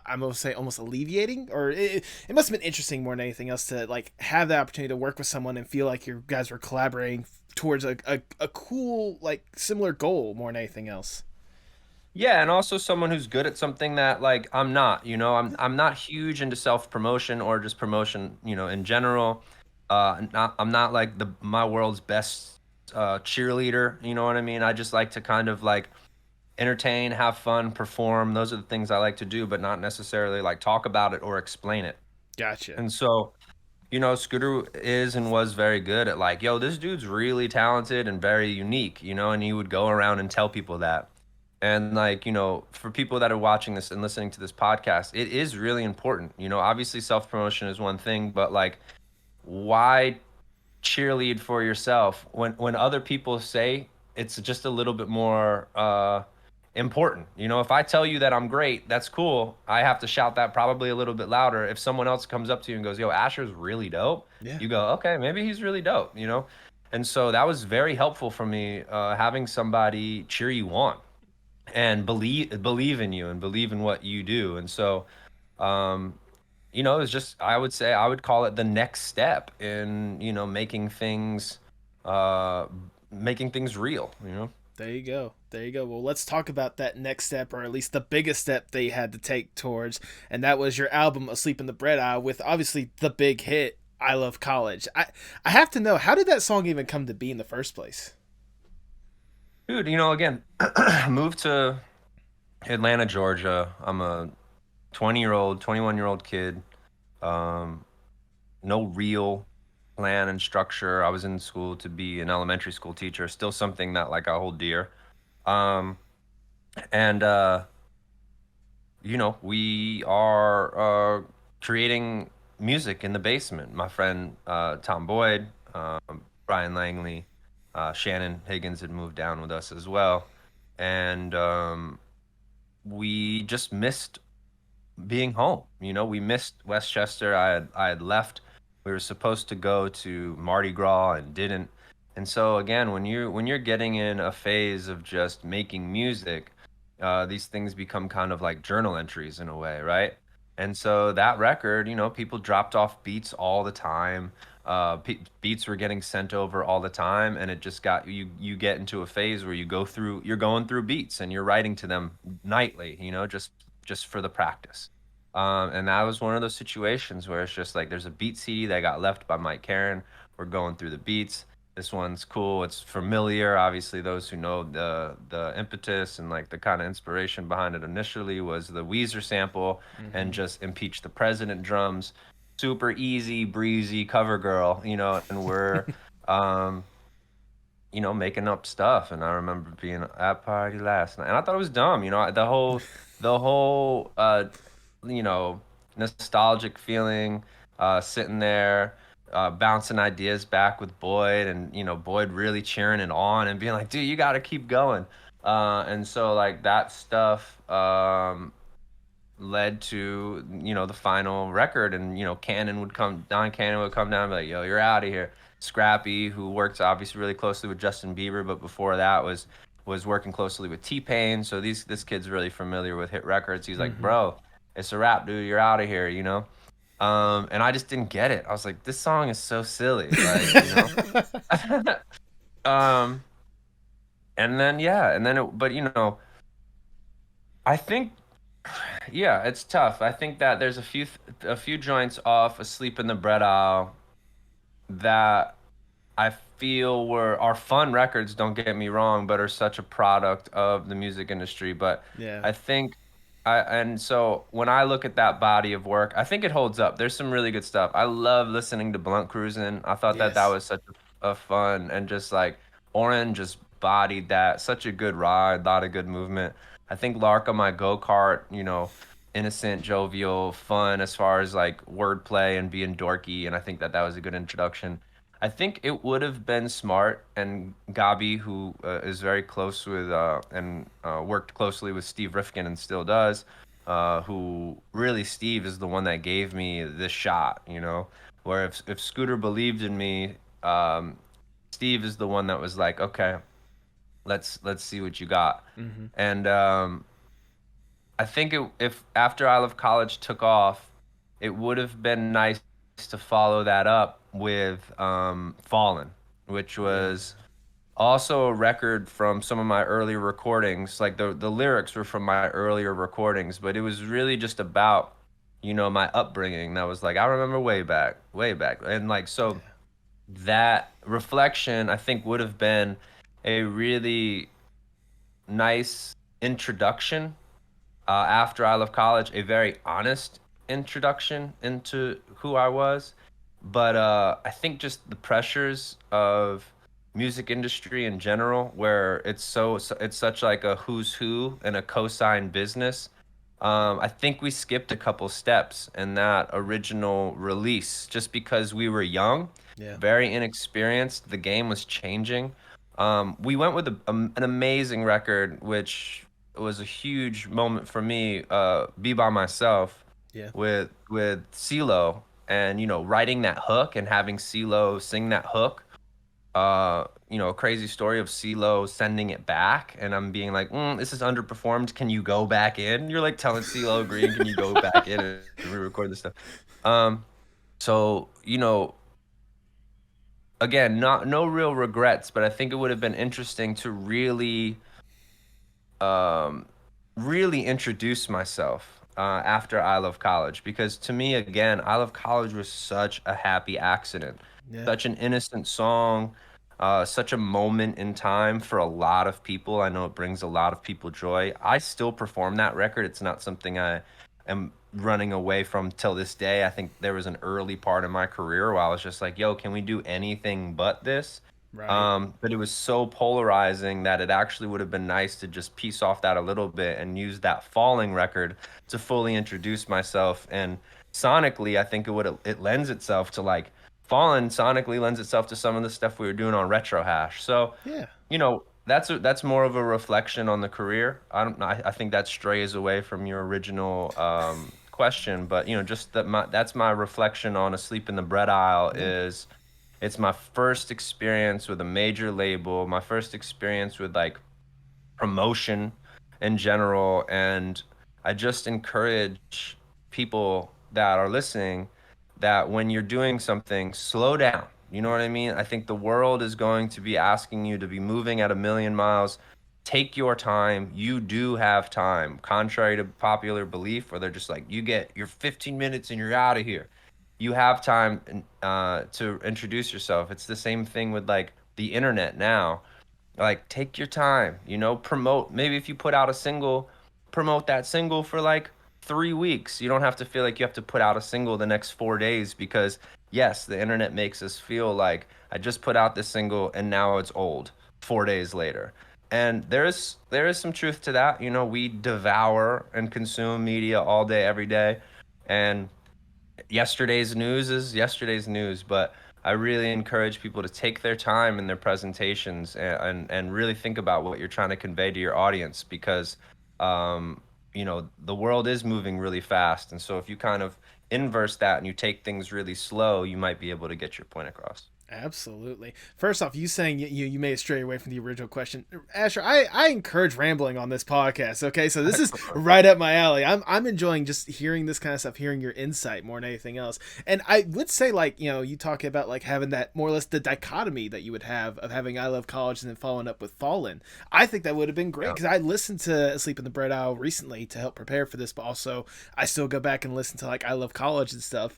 I'm going to say, almost alleviating, or it must have been interesting more than anything else to, like, have the opportunity to work with someone and feel like you guys were collaborating towards a cool, like, similar goal more than anything else. Yeah, and also someone who's good at something that like I'm not, I'm not huge into self-promotion or just promotion, in general. I'm not like the my world's best cheerleader, you know what I mean? I just like to kind of like entertain, have fun, perform. Those are the things I like to do, but not necessarily like talk about it or explain it. Gotcha. And so, Scooter is and was very good at like, yo, this dude's really talented and very unique, and he would go around and tell people that. And like, for people that are watching this and listening to this podcast, it is really important. Obviously self-promotion is one thing, but like why cheerlead for yourself when other people say it's just a little bit more important. If I tell you that I'm great, that's cool. I have to shout that probably a little bit louder. If someone else comes up to you and goes, "Yo, Asher's really dope," Yeah. you go, "Okay, maybe he's really dope." And so that was very helpful for me, having somebody cheer you on and believe in you and believe in what you do. And so, um, it's just I would say I would call it the next step in uh, making things real. There you go. There you go. Well, let's talk about that next step, or at least the biggest step they had to take towards, and that was your album "Asleep in the Bread Aisle" with obviously the big hit "I Love College." I have to know, how did that song even come to be in the first place? Dude, again, moved to Atlanta, Georgia. I'm a 20-year-old, 21-year-old kid. Um, no real plan and structure. I was in school to be an elementary school teacher, still something that like I hold dear. Um, and we are creating music in the basement. My friend Tom Boyd, Brian Langley, Shannon Higgins had moved down with us as well, and we just missed being home. We missed Westchester. I had left. We were supposed to go to Mardi Gras and didn't. And so again, when you're getting in a phase of just making music, these things become kind of like journal entries in a way, right? And so that record, people dropped off beats all the time. Beats were getting sent over all the time, and it just got you get into a phase where you're going through beats and you're writing to them nightly, just for the practice. And that was one of those situations where it's just like there's a beat CD that got left by Mike Karen. We're going through the beats. This one's cool. It's familiar. Obviously, those who know the impetus and like the kind of inspiration behind it initially was the Weezer sample and Mm-hmm. just impeach the president drums. Super easy, breezy cover girl, and we're um, making up stuff. And I remember being at party last night, and I thought it was dumb. The whole you know, nostalgic feeling, sitting there, bouncing ideas back with Boyd, and Boyd really cheering it on and being like, "Dude, you got to keep going." And so like that stuff led to the final record, and Don Cannon would come down and be like, "Yo, you're out of here." Scrappy, who works obviously really closely with Justin Bieber, but before that was working closely with T-Pain. So this kid's really familiar with hit records. He's like, Mm-hmm. "Bro, it's a wrap, dude. You're out of here," And I just didn't get it. I was like, this song is so silly, um, and then yeah, and then but I think yeah, it's tough. I think that there's a few joints off "Asleep in the Bread Aisle" that I feel are fun records, don't get me wrong, but are such a product of the music industry. But Yeah. I think and so when I look at that body of work, I think it holds up. There's some really good stuff. I love listening to Blunt Cruising. I thought that Yes. was such a fun, and just like Oren just bodied that. Such a good ride, a lot of good movement. I think Lark on My Go-Kart, innocent, jovial, fun as far as like wordplay and being dorky, and I think that was a good introduction. I think it would have been smart, and Gabi, who is very close with and worked closely with Steve Rifkin and still does, who really Steve is the one that gave me this shot, where if Scooter believed in me, Steve is the one that was like, okay, let's see what you got, Mm-hmm. and I think if After I Left College took off, it would have been nice to follow that up with Fallen, which Yeah. was also a record from some of my earlier recordings. Like the lyrics were from my earlier recordings, but it was really just about, my upbringing. That was like, I remember way back. And like, so Yeah. that reflection, I think, would have been a really nice introduction after I left college, a very honest introduction into who I was. But I think just the pressures of music industry in general, where it's such like a who's who and a cosign business. I think we skipped a couple steps in that original release just because we were young, Yeah. very inexperienced. The game was changing. We went with an amazing record, which was a huge moment for me. Be by myself Yeah. with CeeLo, and writing that hook and having CeeLo sing that hook. A crazy story of CeeLo sending it back, and I'm being like, "This is underperformed. Can you go back in?" You're like telling CeeLo Green, "Can you go back in and re-record this stuff?" Um, so again, not no real regrets, but I think it would have been interesting to um, really introduce myself after I Love College, because to me, again, I Love College was such a happy accident, Yeah. such an innocent song, such a moment in time for a lot of people. I know it brings a lot of people joy. I still perform that record. It's not something I am running away from till this day. I think there was an early part of my career where I was just like, yo, can we do anything but this? Right. But it was so polarizing that it actually would have been nice to just piece off that a little bit and use that Falling record to fully introduce myself. And sonically, I think it lends itself to like Fallen sonically lends itself to some of the stuff we were doing on Retro Hash. So, Yeah. that's more of a reflection on the career. I don't I think that strays away from your original question, but just that's my reflection on Asleep in the Bread Aisle. Yeah. Is It's my first experience with a major label, my first experience with like promotion in general. And I just encourage people that are listening that when you're doing something, slow down. You know what I mean? I think the world is going to be asking you to be moving at a million miles take your time. You do have time, contrary to popular belief, where they're just like, you get your 15 minutes and you're out of here. You have time to introduce yourself. It's the same thing with like the internet now. Like, take your time, promote. Maybe if you put out a single, promote that single for like 3 weeks. You don't have to feel like you have to put out a single the next 4 days, because yes, the internet makes us feel like I just put out this single and now it's old 4 days later. And there is some truth to that. We devour and consume media all day, every day. And yesterday's news is yesterday's news, but I really encourage people to take their time in their presentations, and really think about what you're trying to convey to your audience, because the world is moving really fast. And so if you kind of inverse that and you take things really slow, you might be able to get your point across. Absolutely. First off, you saying you may stray away from the original question, Asher. I encourage rambling on this podcast. Okay, so this is right up my alley. I'm enjoying just hearing this kind of stuff, hearing your insight more than anything else. And I would say, like, you talk about like having that more or less the dichotomy that you would have of having I Love College and then following up with Fallen. I think that would have been great, because I listened to Asleep in the Bread Aisle recently to help prepare for this, but also I still go back and listen to like I Love College and stuff.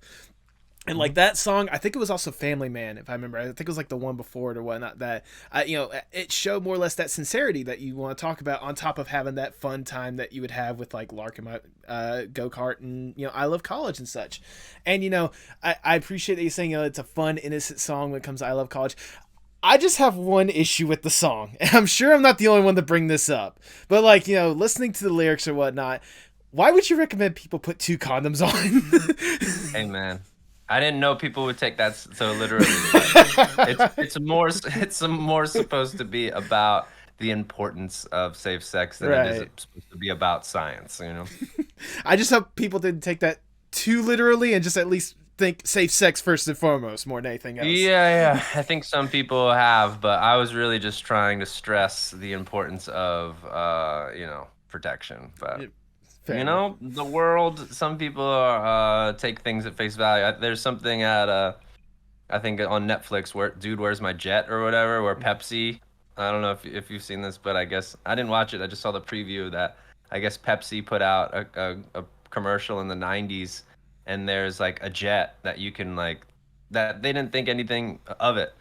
And like that song, I think it was also Family Man, if I remember. I think it was like the one before it or whatnot. That it showed more or less that sincerity that you want to talk about, on top of having that fun time that you would have with like Lark and my go kart and I Love College and such. And I appreciate that you're saying it's a fun, innocent song when it comes to I Love College. I just have one issue with the song, and I'm sure I'm not the only one to bring this up. But like listening to the lyrics or whatnot, why would you recommend people put 2 condoms on? Hey man, I didn't know people would take that so literally. It's more supposed to be about the importance of safe sex than it is Right. supposed to be about science. I just hope people didn't take that too literally and just at least think safe sex first and foremost more than anything else. Yeah. I think some people have, but I was really just trying to stress the importance of protection. But Fair enough. the world, some people are take things at face value. There's something at I think on Netflix, where Dude, Where's My Jet or whatever, where Pepsi, I don't know if you've seen this, but I guess I didn't watch it. I just saw the preview that I guess Pepsi put out a commercial in the 90s, and there's like a jet that you can like, that they didn't think anything of it.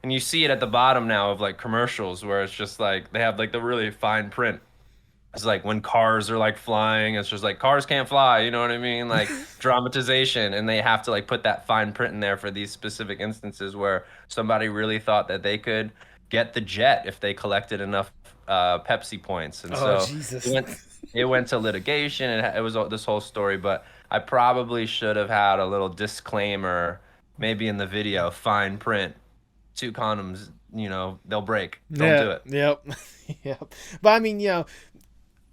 And you see it at the bottom now of like commercials where it's just like they have like the really fine print. It's like when cars are like flying, it's just like cars can't fly, you know what I mean? Like dramatization, and they have to like put that fine print in there for these specific instances where somebody really thought that they could get the jet if they collected enough Pepsi points. And Oh so Jesus. it went to litigation, and it was this whole story. But I probably should have had a little disclaimer, maybe in the video, fine print, 2 condoms, they'll break. Don't Yeah. do it. Yep. Yep. But I mean,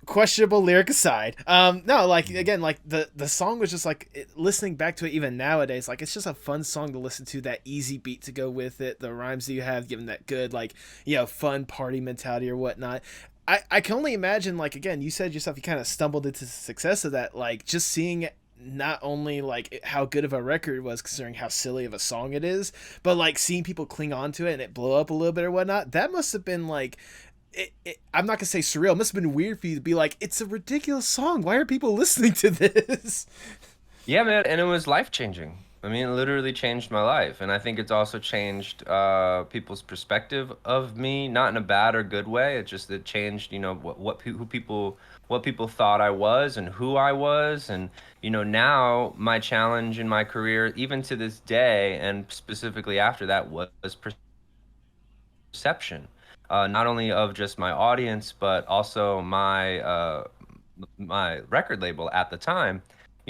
questionable lyric aside, no, like again, like the song was just like listening back to it even nowadays, like it's just a fun song to listen to, that easy beat to go with it, the rhymes that you have given that good like fun party mentality or whatnot. I can only imagine, like, again, you said yourself you kind of stumbled into the success of that, like just seeing not only like how good of a record it was considering how silly of a song it is, but like seeing people cling on to it and it blow up a little bit or whatnot. That must have been like I'm not gonna say surreal. It must have been weird for you to be like, it's a ridiculous song. Why are people listening to this? Yeah, man, and it was life changing. I mean, it literally changed my life, and I think it's also changed people's perspective of me, not in a bad or good way. It changed, what people thought I was and who I was, and now my challenge in my career, even to this day, and specifically after that, was perception, not only of just my audience, but also my record label at the time.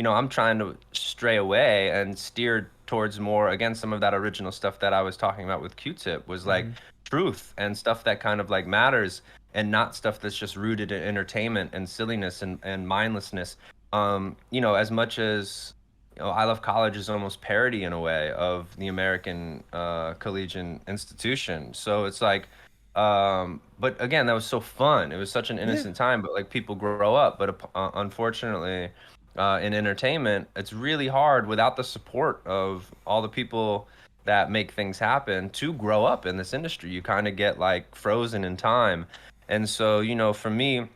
I'm trying to stray away and steer towards more, again, some of that original stuff that I was talking about with Q-Tip was like truth and stuff that kind of like matters, and not stuff that's just rooted in entertainment and silliness and mindlessness. As much as I Love College is almost parody in a way of the American collegiate institution. So it's like, but again, that was so fun. It was such an Yeah. innocent time, but like people grow up. But unfortunately, in entertainment, it's really hard without the support of all the people that make things happen to grow up in this industry. You kind of get like frozen in time. And so, for me,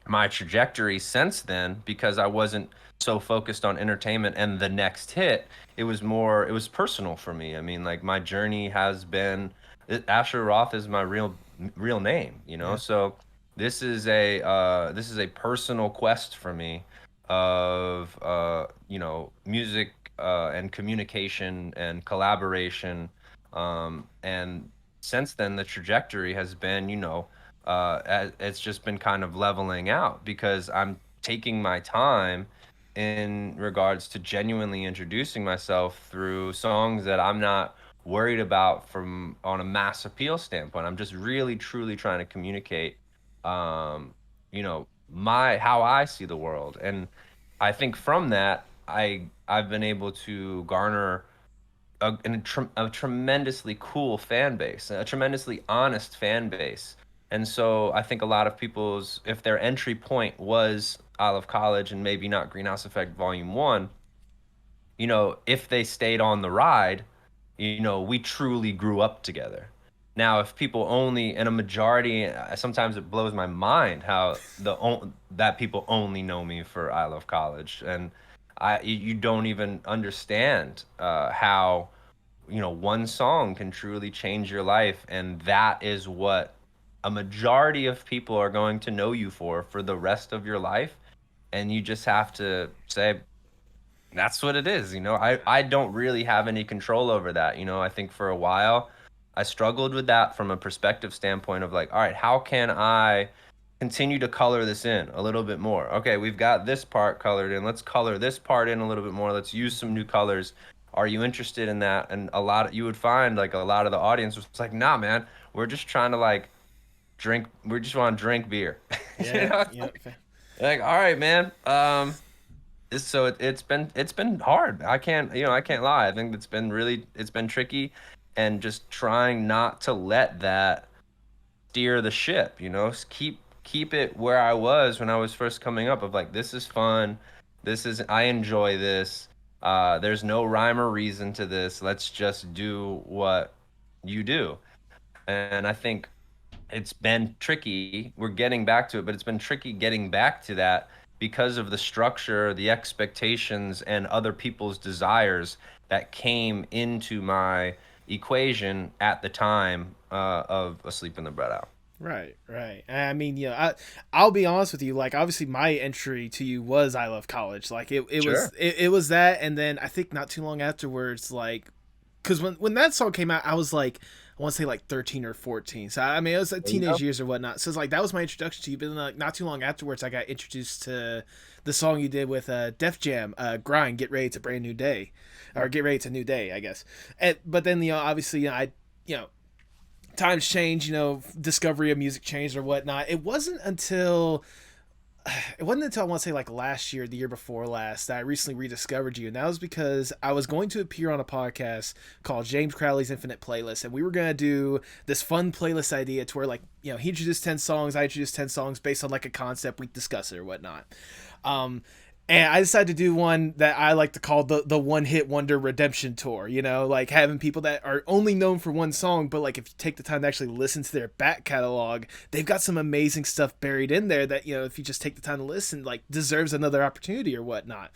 my trajectory since then, because I wasn't so focused on entertainment and the next hit, it was personal for me. I mean, like my journey has been, Asher Roth is my real name, Yeah. So this is a personal quest for me of music and communication and collaboration. And since then, the trajectory has been, it's just been kind of leveling out because I'm taking my time in regards to genuinely introducing myself through songs that I'm not worried about from on a mass appeal standpoint. I'm just really truly trying to communicate my how I see the world. And I think from that I've been able to garner a tremendously cool fan base, a tremendously honest fan base. And so I think a lot of people's, if their entry point was Isle of College and maybe not Greenhouse Effect Volume 1, if they stayed on the ride, we truly grew up together. Now, if people only, and a majority, sometimes it blows my mind how that people only know me for I Love College, and you don't even understand how one song can truly change your life, and that is what a majority of people are going to know you for the rest of your life. And you just have to say, that's what it is. I don't really have any control over that. I think for a while I struggled with that from a perspective standpoint of like, all right, how can I continue to color this in a little bit more? Okay, we've got this part colored in. Let's color this part in a little bit more. Let's use some new colors. Are you interested in that? And you would find like a lot of the audience was like, nah, man, we're just trying to like drink. We just want to drink beer. Yeah. Yeah. Like, all right, man. It's been hard. I can't lie. I think it's been tricky, and just trying not to let that steer the ship. Keep it where I was when I was first coming up. Of like, this is fun. I enjoy this. There's no rhyme or reason to this. Let's just do what you do. And I think it's been tricky. We're getting back to it, but it's been tricky getting back to that because of the structure, the expectations, and other people's desires that came into my equation at the time of Asleep in the Bread Out. Right, right. I mean, I'll be honest with you. Like, obviously, my entry to you was I Love College. Like, Sure. it was that, and then I think not too long afterwards, like, because when that song came out, I was like, I want to say like 13 or 14. So I mean, it was like There you go. teenage years or whatnot. So it's like that was my introduction to you. But then, like, not too long afterwards, I got introduced to the song you did with Def Jam, "Grind, Get Ready, It's a Brand New Day," or "Get Ready, It's a New Day," I guess. But then obviously, you know times change, discovery of music changed or whatnot. It wasn't until I want to say like last year, the year before last, that I recently rediscovered you. And that was because I was going to appear on a podcast called James Crowley's Infinite Playlist. And we were going to do this fun playlist idea to where, like, he introduced 10 songs, I introduced 10 songs based on like a concept, we discuss it or whatnot. Um, and I decided to do one that I like to call the one hit wonder redemption tour. Like having people that are only known for one song, but like if you take the time to actually listen to their back catalog, they've got some amazing stuff buried in there that if you just take the time to listen, like deserves another opportunity or whatnot.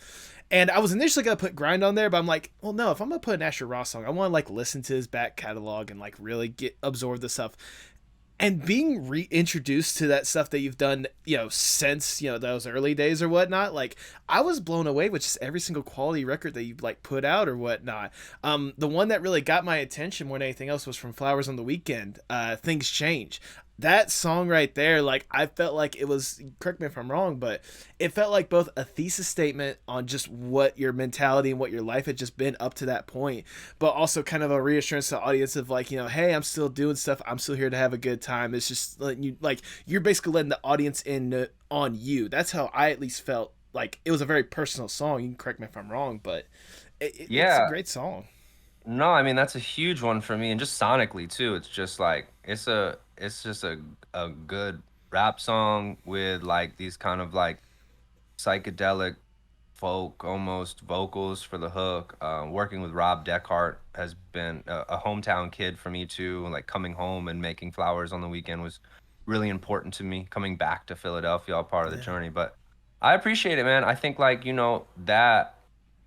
And I was initially gonna put Grind on there, but I'm like, well, no, if I'm gonna put an Asher Roth song, I want to like listen to his back catalog and like really get absorb the stuff, and being reintroduced to that stuff that you've done, since those early days or whatnot. Like, I was blown away with just every single quality record that you like put out or whatnot. The one that really got my attention more than anything else was from Flowers on the Weekend. Things Change. That song right there, like, I felt like it was, correct me if I'm wrong, but it felt like both a thesis statement on just what your mentality and what your life had just been up to that point, but also kind of a reassurance to the audience of like, hey, I'm still doing stuff. I'm still here to have a good time. It's just like you're basically letting the audience in on you. That's how I at least felt. Like, it was a very personal song. You can correct me if I'm wrong, but it's a Yeah. great song. No, I mean that's a huge one for me, and just sonically too. It's just like it's just a good rap song with like these kind of like psychedelic folk almost vocals for the hook. Working with Rob Deckhart has been a hometown kid for me too. Like coming home and making Flowers on the Weekend was really important to me coming back to Philadelphia, all part of the Yeah. journey. But I appreciate it, man. I think like, that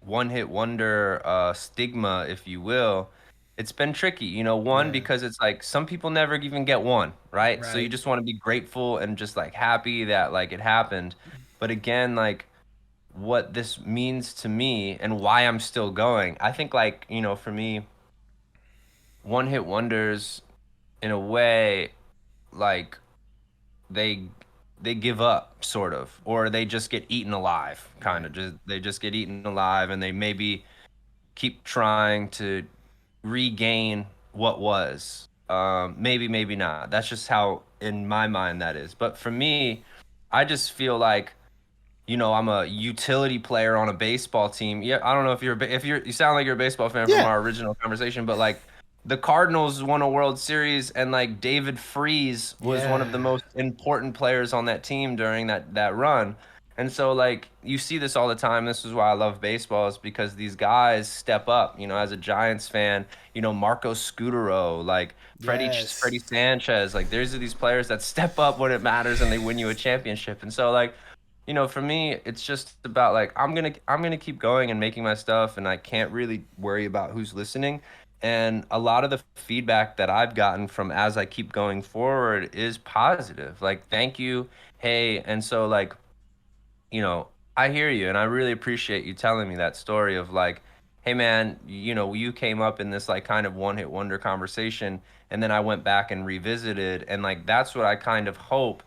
one hit wonder stigma, if you will, it's been tricky. One, Yeah. because it's like some people never even get one, right? So you Right. just want to be grateful and just like happy that like it happened. But again, like what this means to me and why I'm still going. I think like, for me, one hit wonders in a way like they they give up sort of, or they just get eaten alive, kind Right. of, just they just get eaten alive, and they maybe keep trying to regain what was. Maybe not. That's just how in my mind that is. But for me, I just feel like, I'm a utility player on a baseball team. Yeah, I don't know if you sound like you're a baseball fan from Yeah. our original conversation, but like the Cardinals won a World Series, and like David Freese was one of the Yeah. most important players on that team during that run. And so like you see this all the time. This is why I love baseball, is because these guys step up. As a Giants fan, Marco Scutaro, like Freddie Yes. Sanchez, like there's these players that step up when it matters and they win you a championship. And so like, for me, it's just about like I'm gonna keep going and making my stuff, and I can't really worry about who's listening. And a lot of the feedback that I've gotten from as I keep going forward is positive. Like, thank you, hey, and so like, you know, I hear you, and I really appreciate you telling me that story of like, hey man, you came up in this like kind of one hit wonder conversation, and then I went back and revisited, and like that's what I kind of hope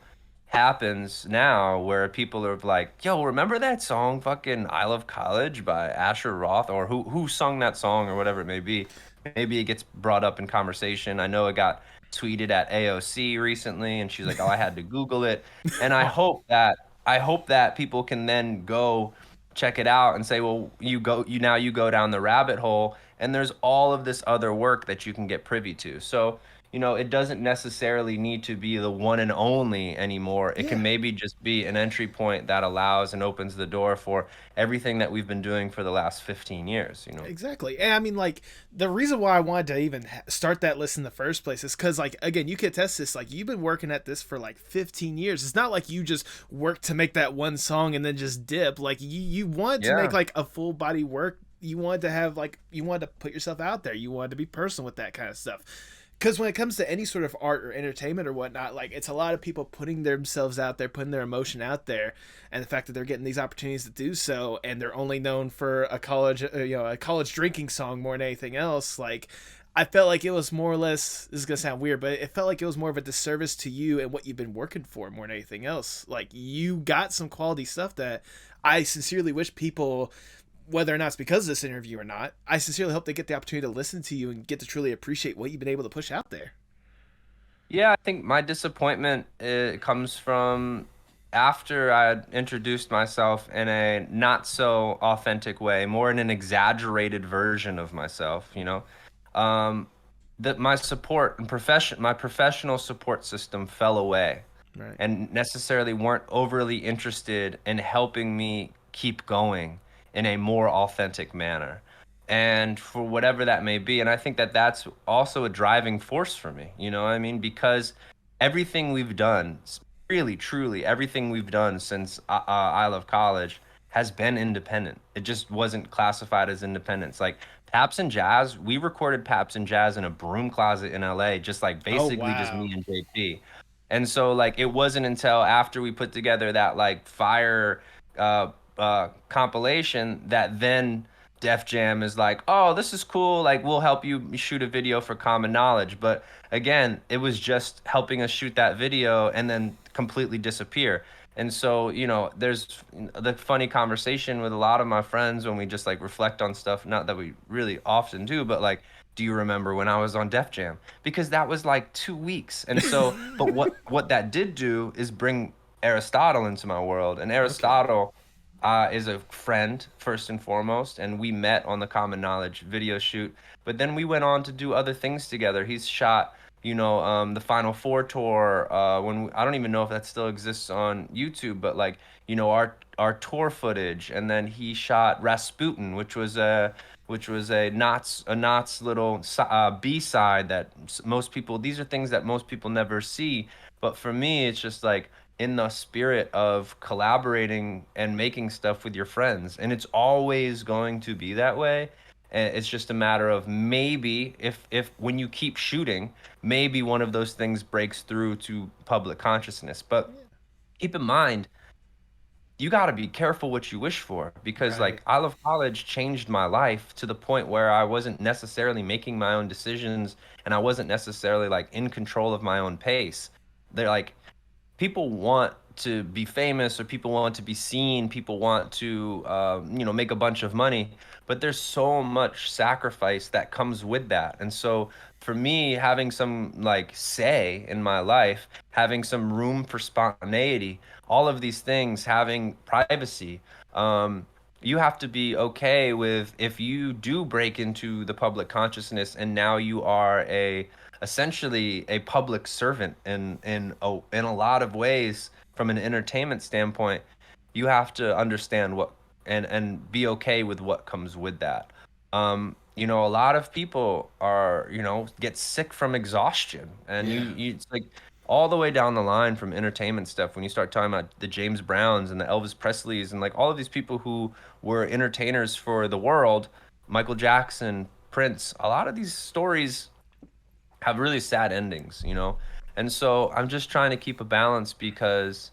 happens now, where people are like, yo, remember that song fucking I Love College by Asher Roth, or who sung that song, or whatever it may be. Maybe it gets brought up in conversation. I know it got tweeted at AOC recently, and she's like, oh, I had to Google it. And I Oh, hope that people can then go check it out and say, well, you go down the rabbit hole, and there's all of this other work that you can get privy to. So, it doesn't necessarily need to be the one and only anymore. It yeah. can maybe just be an entry point that allows and opens the door for everything that we've been doing for the last 15 years. Exactly. And I mean, like, the reason why I wanted to even start that list in the first place is because, like, again, you could test this. Like, you've been working at this for like 15 years. It's not like you just work to make that one song and then just dip. Like, you want to make Yeah. like a full body work. You wanted to have like, you wanted to put yourself out there. You wanted to be personal with that kind of stuff. Because when it comes to any sort of art or entertainment or whatnot, like, it's a lot of people putting themselves out there, putting their emotion out there, and the fact that they're getting these opportunities to do so, and they're only known for a college drinking song more than anything else. Like, I felt like it was more or less, this is gonna sound weird, but it felt like it was more of a disservice to you and what you've been working for more than anything else. Like, you got some quality stuff that I sincerely wish people, whether or not it's because of this interview or not, I sincerely hope they get the opportunity to listen to you and get to truly appreciate what you've been able to push out there. Yeah, I think my disappointment comes from after I had introduced myself in a not so authentic way, more in an exaggerated version of myself. Um, that my support and my professional support system fell away, Right. and necessarily weren't overly interested in helping me keep going in a more authentic manner. And for whatever that may be, and I think that that's also a driving force for me, you know what I mean? Because everything we've done, really, truly, everything we've done since I Love College has been independent. It just wasn't classified as independence. Like Paps and Jazz, we recorded Paps and Jazz in a broom closet in LA, just like Oh basically just wow. me and JP. And so like it wasn't until after we put together that like fire compilation that then Def Jam is like, "Oh, this is cool. Like we'll help you shoot a video for Common Knowledge." But again, it was just helping us shoot that video and then completely disappear. And so, there's the funny conversation with a lot of my friends when we just like reflect on stuff, not that we really often do, but like, do you remember when I was on Def Jam? Because that was like 2 weeks. And so, but what that did do is bring Aristotle into my world. And Okay. Aristotle is a friend first and foremost, and we met on the Common Knowledge video shoot. But then we went on to do other things together. He's shot, the Final Four tour. I don't even know if that still exists on YouTube, but like, our tour footage. And then he shot Rasputin, which was a Knott's little B side that most people. These are things that most people never see. But for me, it's just like in the spirit of collaborating and making stuff with your friends. And it's always going to be that way. And it's just a matter of maybe if when you keep shooting, maybe one of those things breaks through to public consciousness. But Yeah. keep in mind, you got to be careful what you wish for, because Right. like I Love College changed my life to the point where I wasn't necessarily making my own decisions, and I wasn't necessarily like in control of my own pace. They're like, people want to be famous, or people want to be seen, people want to make a bunch of money, but there's so much sacrifice that comes with that. And so for me, having some like say in my life, having some room for spontaneity, all of these things, having privacy, you have to be okay with if you do break into the public consciousness and now you are a essentially a public servant in a lot of ways. From an entertainment standpoint, you have to understand what and be okay with what comes with that. A lot of people are, get sick from exhaustion, and Yeah. it's like all the way down the line from entertainment stuff. When you start talking about the James Browns and the Elvis Presleys and like all of these people who were entertainers for the world, Michael Jackson, Prince, a lot of these stories have really sad endings. And so I'm just trying to keep a balance, because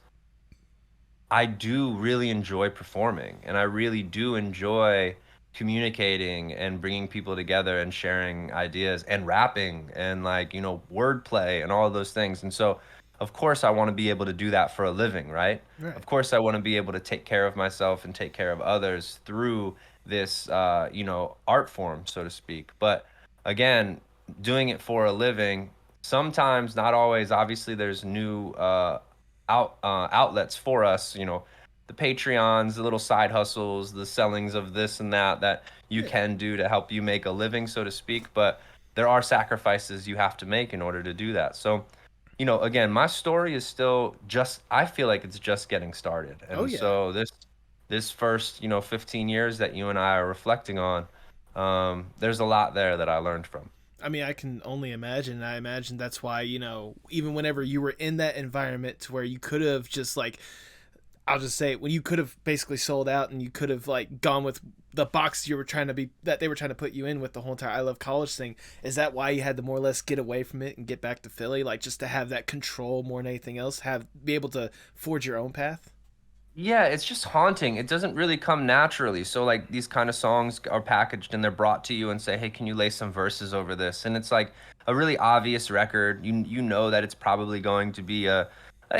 I do really enjoy performing, and I really do enjoy communicating and bringing people together and sharing ideas and rapping and like, wordplay and all of those things. And so, of course, I want to be able to do that for a living, right? Right. Of course, I want to be able to take care of myself and take care of others through this, art form, so to speak. But again, doing it for a living, sometimes, not always, obviously, there's new, outlets for us, the Patreons, the little side hustles, the sellings of this and that you Yeah. can do to help you make a living, so to speak. But there are sacrifices you have to make in order to do that. So, again, my story is still just, I feel like it's just getting started. Oh And yeah. so this first, 15 years that you and I are reflecting on, there's a lot there that I learned from. I mean, I can only imagine. I imagine that's why, even whenever you were in that environment to where you could have just like, I'll just say it, when you could have basically sold out and you could have like gone with the box you were trying to be, that they were trying to put you in with the whole entire I Love College thing. Is that why you had to more or less get away from it and get back to Philly, like just to have that control more than anything else, have be able to forge your own path? Yeah, it's just haunting. It doesn't really come naturally. So like these kind of songs are packaged and they're brought to you and say, "Hey, can you lay some verses over this?" And it's like a really obvious record. You know that it's probably going to be a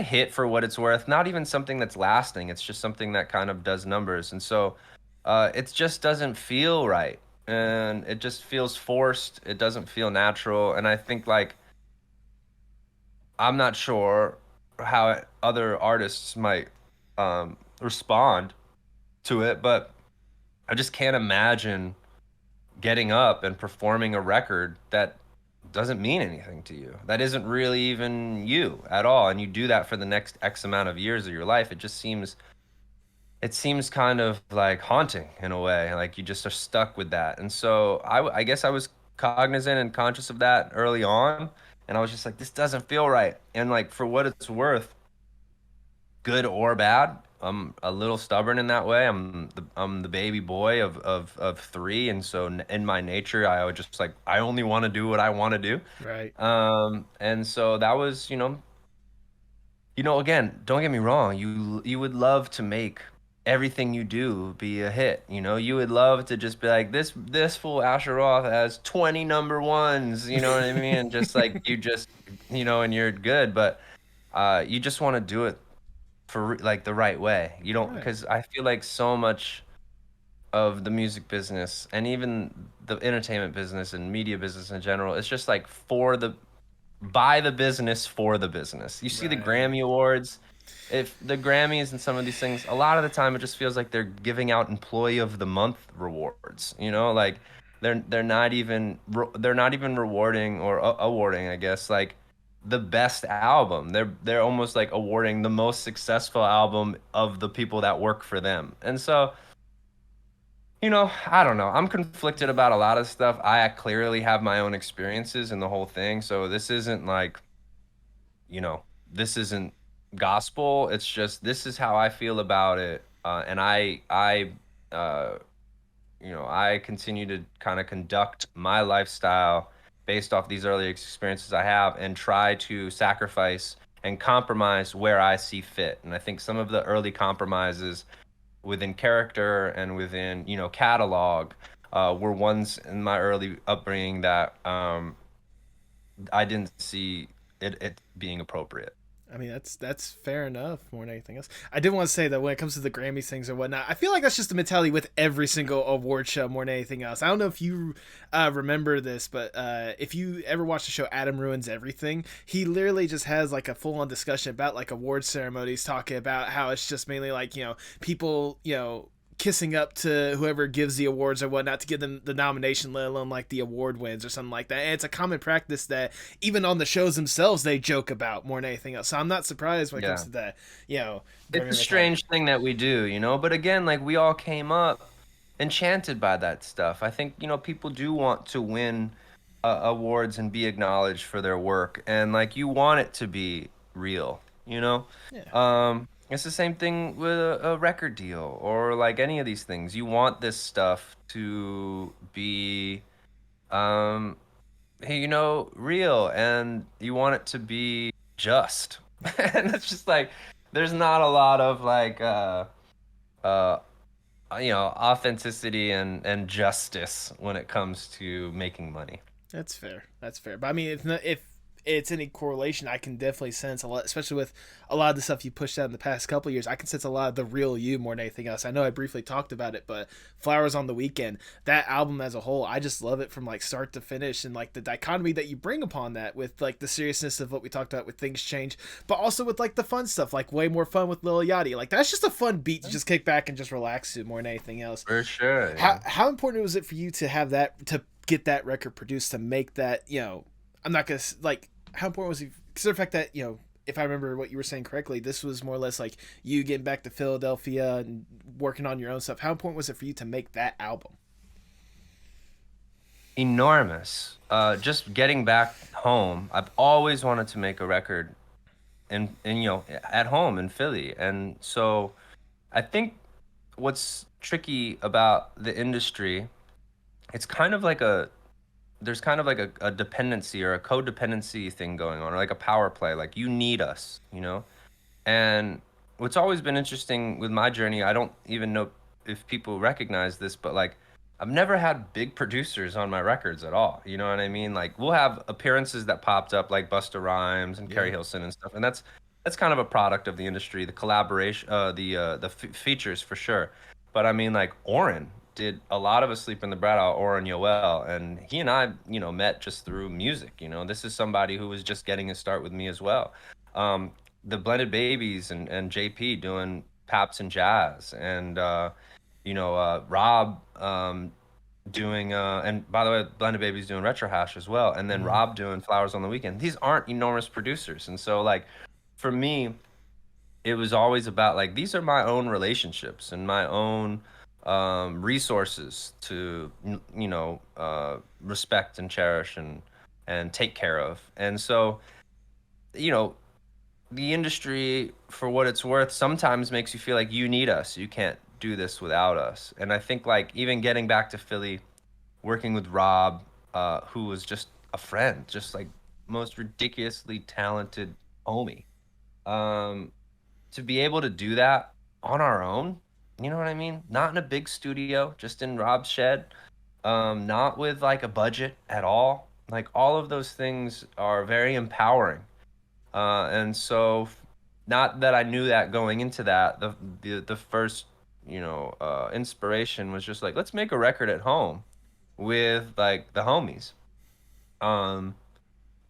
hit for what it's worth. Not even something that's lasting. It's just something that kind of does numbers. And so it just doesn't feel right. And it just feels forced. It doesn't feel natural. And I think like I'm not sure how other artists might respond to it, but I just can't imagine getting up and performing a record that doesn't mean anything to you. That isn't really even you at all, and you do that for the next X amount of years of your life. It seems kind of like haunting in a way, like you just are stuck with that. And so I guess I was cognizant and conscious of that early on, and I was just like, this doesn't feel right. And like for what it's worth, good or bad, I'm a little stubborn in that way. I'm the baby boy of three, and so in my nature, I would just like I only want to do what I want to do. Right. And so that was, again, don't get me wrong, you would love to make everything you do be a hit. You would love to just be like this fool Asher Roth has 20 number ones. You know what I mean? And just like you just, and you're good, but you just want to do it for like the right way. You don't, Right. because I feel like so much of the music business and even the entertainment business and media business in general, it's just like by the business for the business. You see the Right. Grammy Awards, if the Grammys and some of these things, a lot of the time it just feels like they're giving out Employee of the Month rewards. Like they're not even rewarding or awarding, I guess, like the best album. They're almost like awarding the most successful album of the people that work for them. And so, I don't know. I'm conflicted about a lot of stuff. I clearly have my own experiences in the whole thing, so this isn't like, you know, this isn't gospel. It's just this is how I feel about it, and uh, I continue to kind of conduct my lifestyle based off these early experiences I have, and try to sacrifice and compromise where I see fit. And I think some of the early compromises within character and within catalog were ones in my early upbringing that I didn't see it being appropriate. I mean, that's fair enough more than anything else. I did want to say that when it comes to the Grammys things or whatnot, I feel like that's just the mentality with every single award show more than anything else. I don't know if you remember this, but if you ever watch the show Adam Ruins Everything, he literally just has like a full on discussion about like award ceremonies, talking about how it's just mainly like, people, kissing up to whoever gives the awards or whatnot to give them the nomination, let alone like the award wins or something like that. And it's a common practice that even on the shows themselves they joke about more than anything else. So I'm not surprised when it comes to that. It's a strange thing that we do, but again, like we all came up enchanted by that stuff. I think people do want to win awards and be acknowledged for their work, and like you want it to be real. Yeah. It's the same thing with a record deal or like any of these things. You want this stuff to be, um, hey, real, and you want it to be just. And it's just like there's not a lot of like uh authenticity and justice when it comes to making money. That's fair. That's fair. But I mean, if it's any correlation, I can definitely sense a lot, especially with a lot of the stuff you pushed out in the past couple of years. I can sense a lot of the real you more than anything else. I know I briefly talked about it, but Flowers on the Weekend, that album as a whole, I just love it from like start to finish, and like the dichotomy that you bring upon that with like the seriousness of what we talked about with Things Change, but also with like the fun stuff, like Way More Fun with Lil Yachty. Like that's just a fun beat to just kick back and just relax to more than anything else. For sure. How important was it for you to have that, to get that record produced, to make that, I'm not gonna like, how important was it? Because the fact that, if I remember what you were saying correctly, this was more or less like you getting back to Philadelphia and working on your own stuff. How important was it for you to make that album? Enormous. Just getting back home, I've always wanted to make a record and at home in Philly. And so I think what's tricky about the industry, it's kind of like there's kind of like a dependency or a codependency thing going on, or like a power play. Like you need us. And what's always been interesting with my journey, I don't even know if people recognize this, but like I've never had big producers on my records at all. You know what I mean? Like we'll have appearances that popped up like Busta Rhymes and Carrie Hilson and stuff, and that's kind of a product of the industry, the collaboration, the features for sure. But I mean, like Oren did a lot of Asleep in the Brat Out, Oren Yoel, and he and I, met just through music. This is somebody who was just getting his start with me as well. The Blended Babies and JP doing Paps and Jazz, and Rob doing and by the way, Blended Babies doing Retro Hash as well, and then Rob doing Flowers on the Weekend. These aren't enormous producers, and so like for me, it was always about like these are my own relationships and my own resources to respect and cherish and take care of. And so the industry, for what it's worth, sometimes makes you feel like you need us, you can't do this without us. And I think like even getting back to Philly, working with Rob, who was just a friend, just like most ridiculously talented homie, to be able to do that on our own, you know what I mean? Not in a big studio, just in Rob's shed, not with like a budget at all. Like all of those things are very empowering. And so, not that I knew that going into that, the first inspiration was just like, let's make a record at home with like the homies. Um,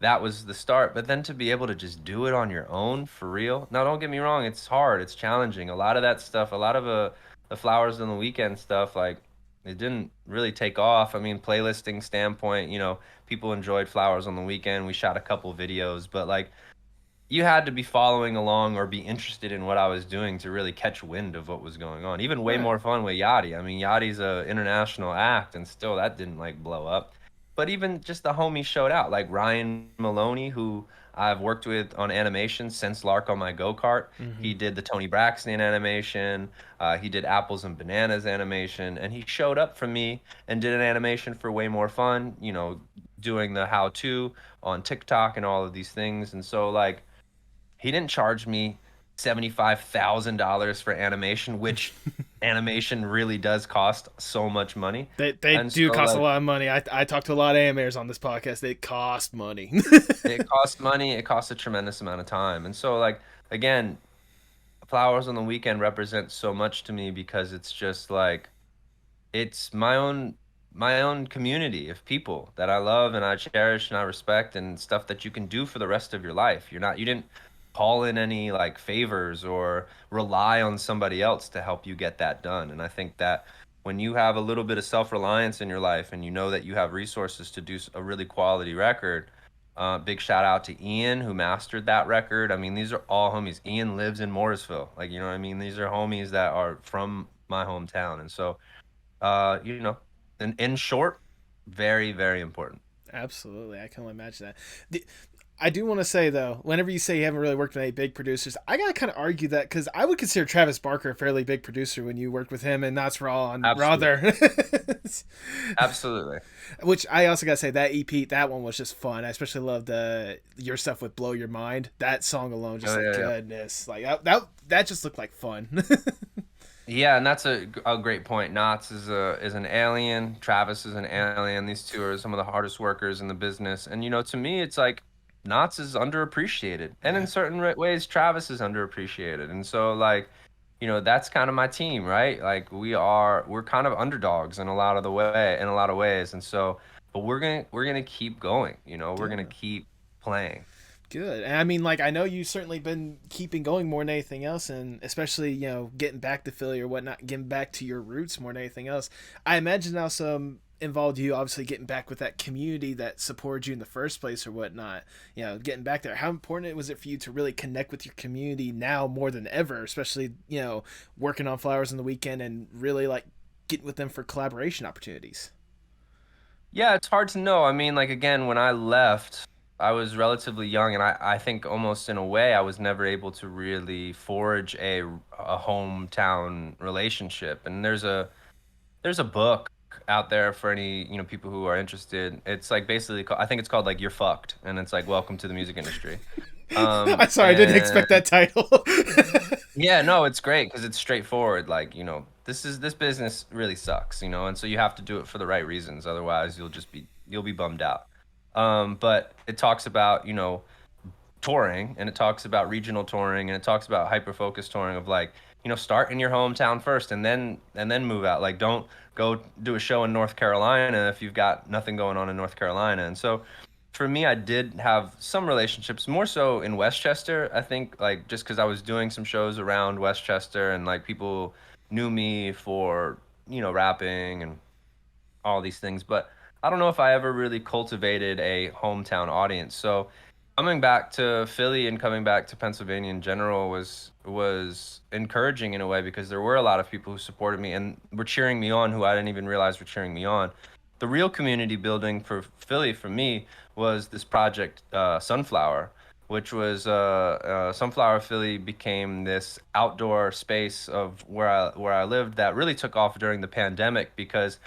that was the start. But then to be able to just do it on your own for real. Now, don't get me wrong, it's hard, it's challenging. A lot of that stuff, a lot of the Flowers on the Weekend stuff, like it didn't really take off. I mean, playlisting standpoint, people enjoyed Flowers on the Weekend. We shot a couple videos, but like you had to be following along or be interested in what I was doing to really catch wind of what was going on. Even Way More Fun with Yachty. I mean, Yachty's a international act, and still that didn't like blow up. but even just the homies showed out, like Ryan Maloney, who I've worked with on animation since Lark on my go-kart. Mm-hmm. He did the Tony Braxton animation. He did Apples and Bananas animation, and he showed up for me and did an animation for Way More Fun, doing the how-to on TikTok and all of these things. And so, like, he didn't charge me $75,000 for animation, which animation really does cost so much money. They And do so, cost a like, lot of money. I talk to a lot of animators on this podcast. They cost money. it costs money, it costs a tremendous amount of time. And so, like, again, Flowers on the Weekend represents so much to me because it's just like it's my own community of people that I love and I cherish and I respect, and stuff that you can do for the rest of your life. You didn't call in any like favors or rely on somebody else to help you get that done. And I think that when you have a little bit of self-reliance in your life and you know that you have resources to do a really quality record. Big shout out to Ian who mastered that record. I mean, these are all homies. Ian lives in Morrisville. Like, you know what I mean? These are homies that are from my hometown. And so uh, you know, in short, very, very important. Absolutely, I can only imagine that. I do want to say though, whenever you say you haven't really worked with any big producers, I gotta kind of argue that because I would consider Travis Barker a fairly big producer when you worked with him, and that's Raw on Absolutely. Rawther. Absolutely. Which I also gotta say that EP, that one was just fun. I especially loved your stuff with "Blow Your Mind." That song alone, just Oh, like yeah, yeah. goodness, like that just looked like fun. Yeah, and that's a great point. Knots is an alien. Travis is an alien. These two are some of the hardest workers in the business. And to me, it's like Knots is underappreciated, and in Yeah, certain ways, Travis is underappreciated. And so, like, that's kind of my team, right? Like, we're kind of underdogs in a lot of ways. And so, but we're gonna keep going. We're gonna yeah. keep playing. Good. And I mean, like, I know you've certainly been keeping going more than anything else, and especially, getting back to Philly or whatnot, getting back to your roots more than anything else. I imagine also involved you obviously getting back with that community that supported you in the first place or whatnot. Getting back there. How important was it for you to really connect with your community now more than ever, especially, working on Flowers on the Weekend and really, like, getting with them for collaboration opportunities? Yeah, it's hard to know. I mean, like, again, when I left, I was relatively young, and I think almost in a way I was never able to really forge a hometown relationship. And there's a book out there for any, people who are interested. It's like basically I think it's called like You're Fucked, and it's like Welcome to the Music Industry. I'm sorry, I didn't And expect that title. yeah, no, it's great because it's straightforward. Like, this business really sucks, and so you have to do it for the right reasons. Otherwise, you'll be bummed out. But it talks about, touring, and it talks about regional touring, and it talks about hyper focus touring of like, start in your hometown first and then move out. Like, don't go do a show in North Carolina if you've got nothing going on in North Carolina. And so for me, I did have some relationships, more so in Westchester. I think, like, just because I was doing some shows around Westchester, and like people knew me for, rapping and all these things. But I don't know if I ever really cultivated a hometown audience. So coming back to Philly and coming back to Pennsylvania in general was encouraging in a way, because there were a lot of people who supported me and were cheering me on, who I didn't even realize were cheering me on. The real community building for Philly for me was this project, Sunflower, which was Sunflower Philly became this outdoor space of where I lived that really took off during the pandemic, because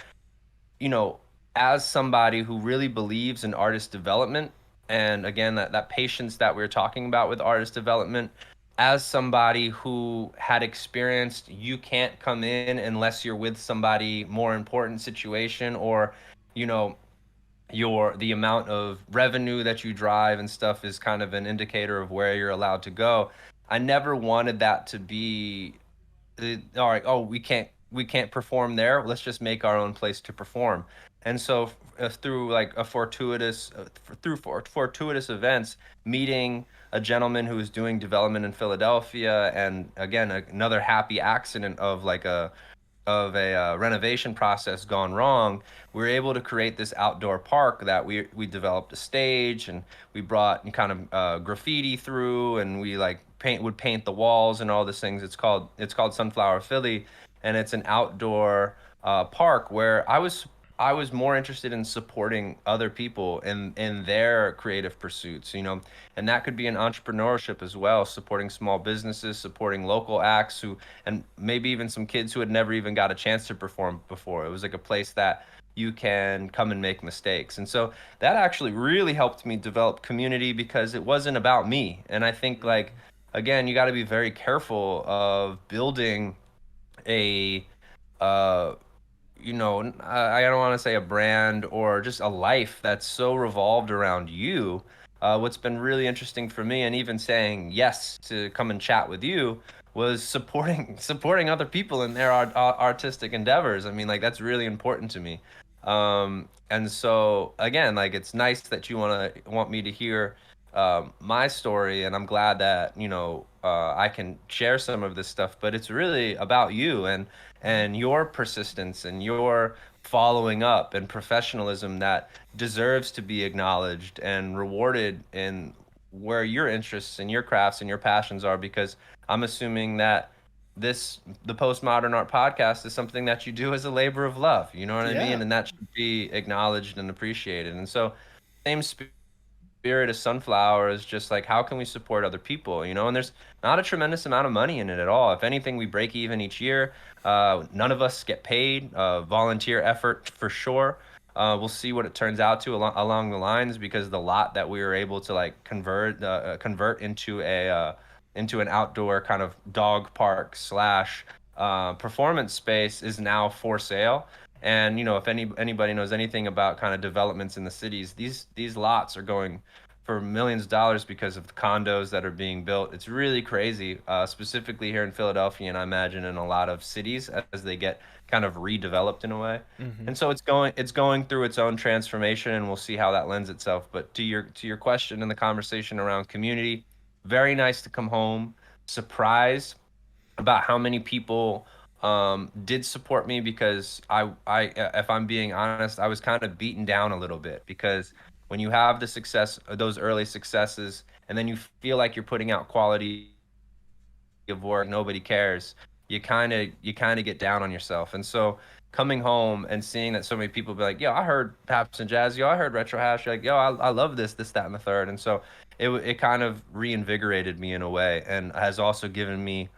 you know, as somebody who really believes in artist development, and again, that patience that we are talking about with artist development, as somebody who had experienced you can't come in unless you're with somebody more important situation, or, you know, the amount of revenue that you drive and stuff is kind of an indicator of where you're allowed to go. I never wanted that to be all right, oh, we can't perform there, let's just make our own place to perform. And so through like a fortuitous through fortuitous events, meeting a gentleman who was doing development in Philadelphia, and again another happy accident of like a renovation process gone wrong, we were able to create this outdoor park that we developed a stage, and we brought kind of graffiti through, and we like paint the walls and all these things. It's called Sunflower Philly, and it's an outdoor park where I was I was more interested in supporting other people in their creative pursuits, you know, and that could be in entrepreneurship as well, supporting small businesses, supporting local acts who, and maybe even some kids who had never even got a chance to perform before. It was like a place that you can come and make mistakes. And so that actually really helped me develop community because it wasn't about me. And I think like again, you got to be very careful of building a uh you know, I don't want to say a brand or just a life that's so revolved around you. What's been really interesting for me, and even saying yes to come and chat with you, was supporting other people in their artistic endeavors. I mean, like that's really important to me. And so again, like it's nice that you want me to hear my story, and I'm glad that I can share some of this stuff. But it's really about you and your persistence and your following up and professionalism that deserves to be acknowledged and rewarded in where your interests and your crafts and your passions are, because I'm assuming that the postmodern art podcast is something that you do as a labor of love, you know what I Yeah. mean, and that should be acknowledged and appreciated. And so same spirit of Sunflower is just like, how can we support other people, you know? And there's not a tremendous amount of money in it at all. If anything, we break even each year. None of us get paid. Volunteer effort for sure. We'll see what it turns out to along the lines, because the lot that we were able to like convert into an outdoor kind of dog park slash performance space is now for sale. And if anybody knows anything about kind of developments in the cities, these lots are going for millions of dollars because of the condos that are being built. It's really crazy, specifically here in Philadelphia, and I imagine in a lot of cities as they get kind of redeveloped in a way. Hmm. And so it's going through its own transformation, and we'll see how that lends itself. But to your question and the conversation around community, very nice to come home surprised about how many people did support me, because if I'm being honest, I was kind of beaten down a little bit, because when you have the success, those early successes, and then you feel like you're putting out quality of work, nobody cares. You kind of get down on yourself, and so coming home and seeing that so many people be like, "Yo, I heard Paps and Jazz. Yo, I heard Retro Hash. Like, yo, I love this, that, and the third." And so it kind of reinvigorated me in a way, and has also given me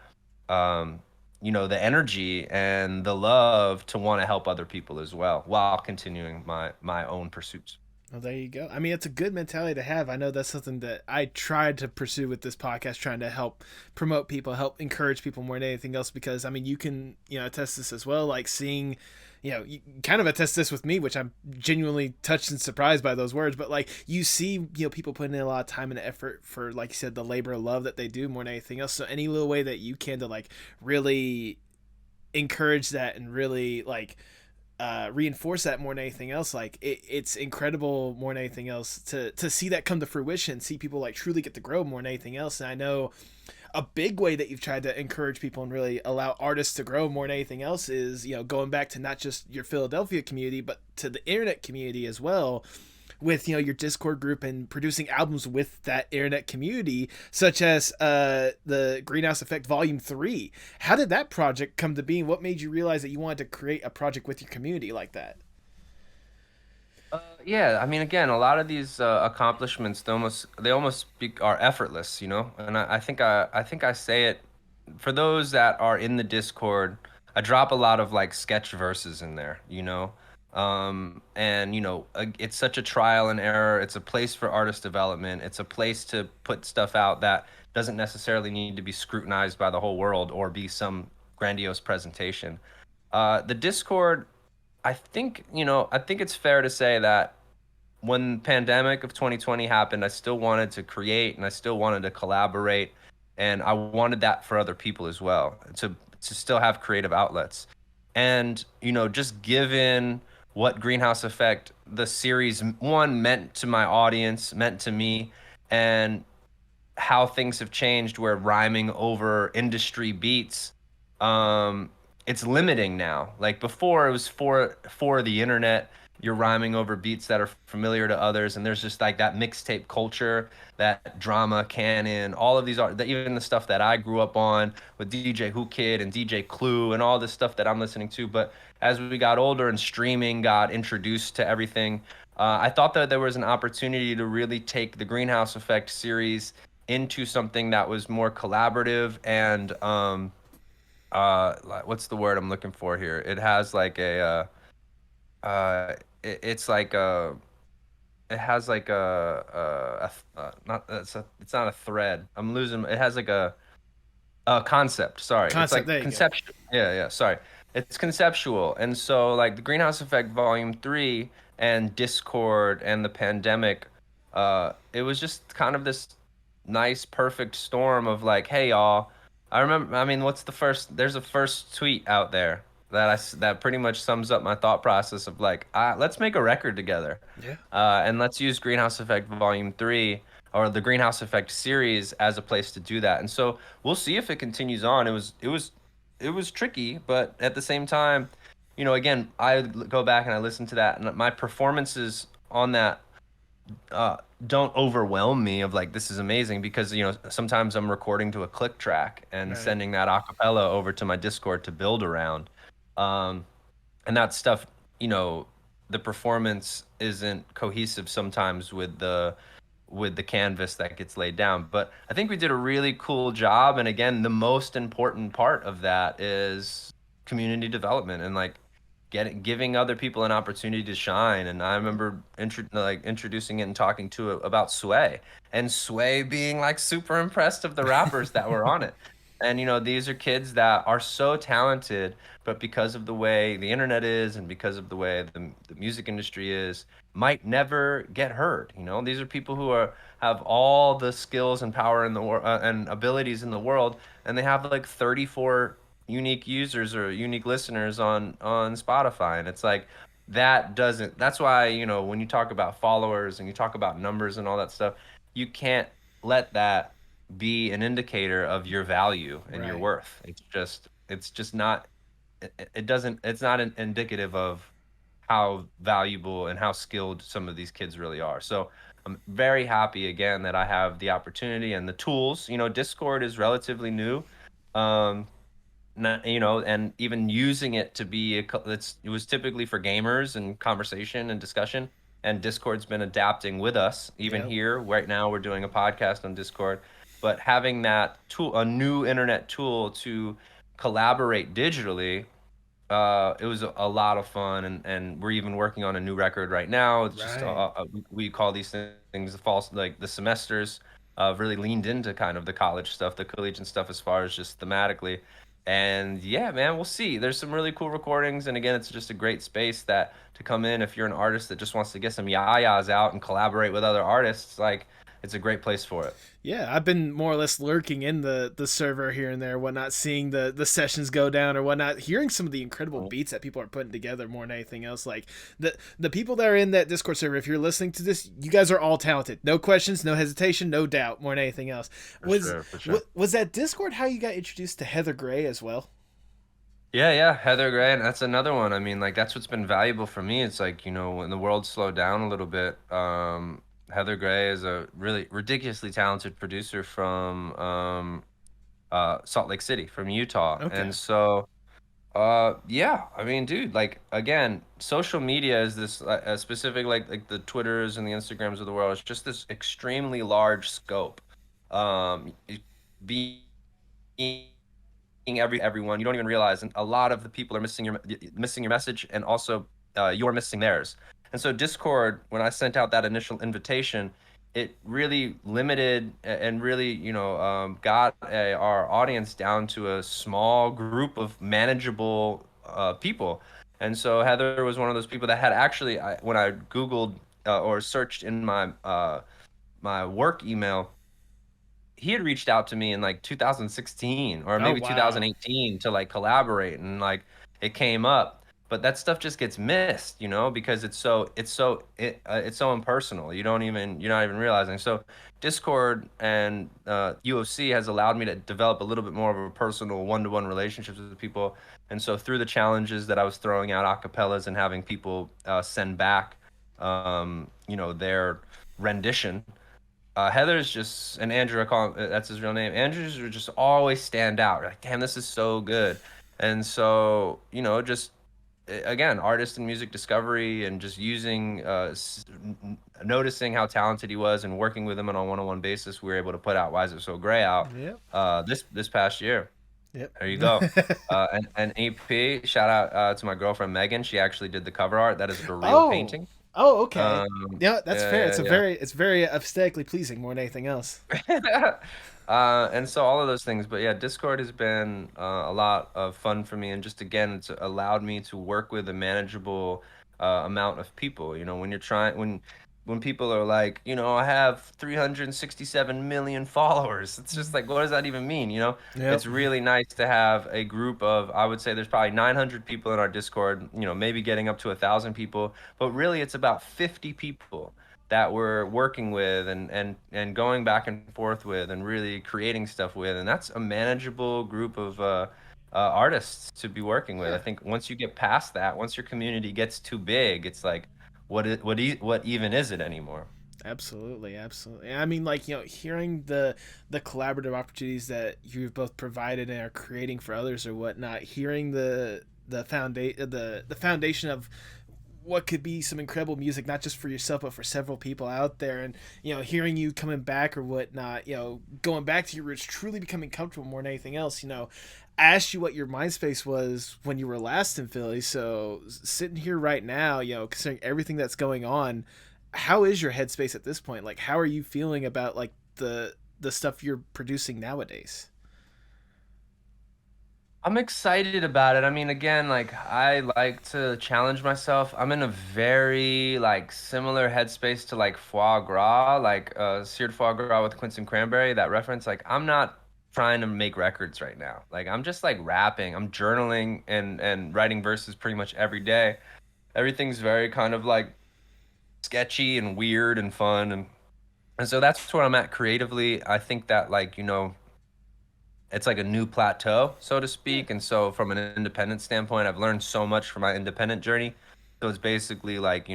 the energy and the love to want to help other people as well, while continuing my own pursuits. Well, there you go. I mean, it's a good mentality to have. I know that's something that I tried to pursue with this podcast, trying to help promote people, help encourage people more than anything else. Because I mean, you can attest this as well. Like seeing, you kind of attest this with me, which I'm genuinely touched and surprised by those words. But like you see, people putting in a lot of time and effort for, like you said, the labor of love that they do more than anything else. So any little way that you can to like really encourage that and really like reinforce that more than anything else, like it's incredible more than anything else to see that come to fruition, see people like truly get to grow more than anything else. And I know a big way that you've tried to encourage people and really allow artists to grow more than anything else is going back to not just your Philadelphia community but to the internet community as well, with your Discord group and producing albums with that internet community, such as the Greenhouse Effect Volume 3. How did that project come to be, and what made you realize that you wanted to create a project with your community like that? Yeah, I mean, again, a lot of these accomplishments, are effortless, and I think I say it for those that are in the Discord. I drop a lot of like sketch verses in there, and it's such a trial and error. It's a place for artist development. It's a place to put stuff out that doesn't necessarily need to be scrutinized by the whole world or be some grandiose presentation. The Discord, I think it's fair to say that when pandemic of 2020 happened, I still wanted to create and I still wanted to collaborate, and I wanted that for other people as well, to still have creative outlets. And just given what Greenhouse Effect, the series one, meant to my audience, meant to me, and how things have changed where rhyming over industry beats, um it's limiting now. Like before, it was for the internet. you're rhyming over beats that are familiar to others, and there's just like that mixtape culture, that drama canon, all of these are even the stuff that I grew up on with DJ Who Kid and DJ Clue and all this stuff that I'm listening to. But as we got older and streaming got introduced to everything, I thought that there was an opportunity to really take the Greenhouse Effect series into something that was more collaborative and what's the word I'm looking for here? It has like it's like it has like not it's not a thread. I'm losing. It has like a concept. Sorry, it's Concept. like There you go. conceptual. Yeah. Sorry, it's conceptual. And so like the Greenhouse Effect Volume 3 and Discord and the pandemic, it was just kind of this nice perfect storm of like, hey y'all. I remember. I mean, what's the first? There's a first tweet out there that pretty much sums up my thought process of like, let's make a record together, Yeah. and let's use Greenhouse Effect Volume 3 or the Greenhouse Effect series as a place to do that. And so we'll see if it continues on. It was tricky, but at the same time, again, I go back and I listen to that, and my performances on that don't overwhelm me of like this is amazing, because sometimes I'm recording to a click track and Right. sending that acapella over to my Discord to build around. Um, and that stuff, the performance isn't cohesive sometimes with the canvas that gets laid down. But I think we did a really cool job. And again, the most important part of that is community development and like giving other people an opportunity to shine. And I remember introducing it and talking to it about Sway, and Sway being like super impressed of the rappers that were on it. And these are kids that are so talented, but because of the way the internet is and because of the way the music industry is, might never get heard. These are people who have all the skills and power in the world and abilities in the world, and they have like 34 unique users or unique listeners on Spotify. And it's like that's why, when you talk about followers and you talk about numbers and all that stuff, you can't let that be an indicator of your value and your Right. worth. It's just not it's not indicative of how valuable and how skilled some of these kids really are. So I'm very happy again that I have the opportunity and the tools. Discord is relatively new. Um, and even using it to be it was typically for gamers and conversation and discussion. And Discord's been adapting with us. Even Yep. here, right now, we're doing a podcast on Discord. But having that tool, a new internet tool to collaborate digitally, it was a lot of fun, and we're even working on a new record right now. It's just Right. we call these things the false, like the semesters. Really leaned into kind of the college stuff, the collegiate stuff, as far as just thematically. And yeah, man, we'll see. There's some really cool recordings, and again, it's just a great space that to come in if you're an artist that just wants to get some yayas out and collaborate with other artists. Like, it's a great place for it. Yeah, I've been more or less lurking in the server here and there, whatnot, seeing the sessions go down or whatnot, hearing some of the incredible beats that people are putting together more than anything else. Like the people that are in that Discord server, if you're listening to this, you guys are all talented. No questions, no hesitation, no doubt, more than anything else. For sure, for sure. Was that Discord how you got introduced to Heather Gray as well? Yeah, Heather Gray, and that's another one. I mean, like that's what's been valuable for me. It's like, when the world slowed down a little bit, Heather Gray is a really ridiculously talented producer from Salt Lake City, from Utah. Okay. And so yeah, I mean, dude, like again, social media is this specific like the Twitters and the Instagrams of the world. It's just this extremely large scope. Being everyone, you don't even realize, and a lot of the people are missing your message, and also you're missing theirs. And so Discord, when I sent out that initial invitation, it really limited and really got our audience down to a small group of manageable people. And so Heather was one of those people that had actually, when I Googled or searched in my work email, he had reached out to me in like 2016 or Oh maybe wow. 2018 to like collaborate, and like it came up. but that stuff just gets missed, because it's so impersonal. You're not even realizing. So Discord and UFC has allowed me to develop a little bit more of a personal one-to-one relationships with people. And so through the challenges that I was throwing out acapellas and having people send back, their rendition, Heather's just, and Andrew, I call him, that's his real name. Andrew's would just always stand out. You're like, damn, this is so good. And so, just again, artist and music discovery, and just using, noticing how talented he was, and working with him on a one-on-one basis, we were able to put out "Why Is It So Gray" out Yep. this past year. Yep. There you go. And EP, shout out to my girlfriend Megan. She actually did the cover art. That is a real Oh. painting. Oh, okay. Um, Yeah, that's fair. yeah, yeah. It's very aesthetically pleasing more than anything else. And so all of those things, but yeah, Discord has been a lot of fun for me, and just again, it's allowed me to work with a manageable amount of people. When people are like, I have 367 million followers. It's just like, what does that even mean? Yep. It's really nice to have a group of, I would say there's probably 900 people in our Discord, maybe getting up to 1,000 people, but really it's about 50 people that we're working with, and going back and forth with, and really creating stuff with, and that's a manageable group of artists to be working with. I Yeah. think once you get past that, once your community gets too big, it's like, what even is it anymore? Absolutely, absolutely. I mean, like, hearing the collaborative opportunities that you've both provided and are creating for others or whatnot, hearing the foundation of what could be some incredible music, not just for yourself but for several people out there, and hearing you coming back or whatnot, going back to your roots, truly becoming comfortable more than anything else. I asked you what your mind space was when you were last in Philly, so sitting here right now, considering everything that's going on, how is your headspace at this point? Like, how are you feeling about like the stuff you're producing nowadays? I'm excited about it. I mean, again, like, I like to challenge myself. I'm in a very like similar headspace to like foie gras, like seared foie gras with quince and cranberry. That reference, like, I'm not trying to make records right now. Like, I'm just like rapping. I'm journaling and writing verses pretty much every day. Everything's very kind of like sketchy and weird and fun, and so that's where I'm at creatively. I think that, like, it's like a new plateau, so to Yeah. speak. And so, from an independent standpoint, I've learned so much from my independent journey. So it's basically like,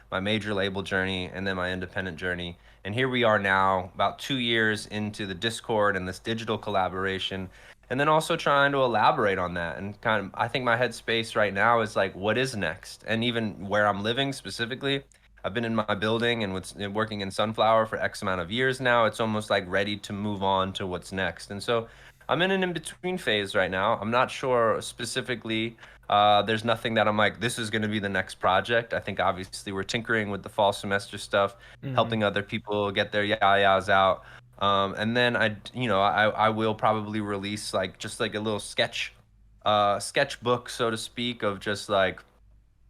my major label journey and then my independent journey. And here we are now, about 2 years into the Discord and this digital collaboration. And then also trying to elaborate on that. And kind of, I think my headspace right now is like, what is next? And even where I'm living specifically, I've been in my building and working in Sunflower for X amount of years now. It's almost like ready to move on to what's next. And so I'm in an in-between phase right now. I'm not sure specifically. There's nothing that I'm like, this is going to be the next project. I think obviously we're tinkering with the fall semester stuff, Mm-hmm. helping other people get their yayas out. And then I will probably release like just like a little sketchbook, so to speak, of just like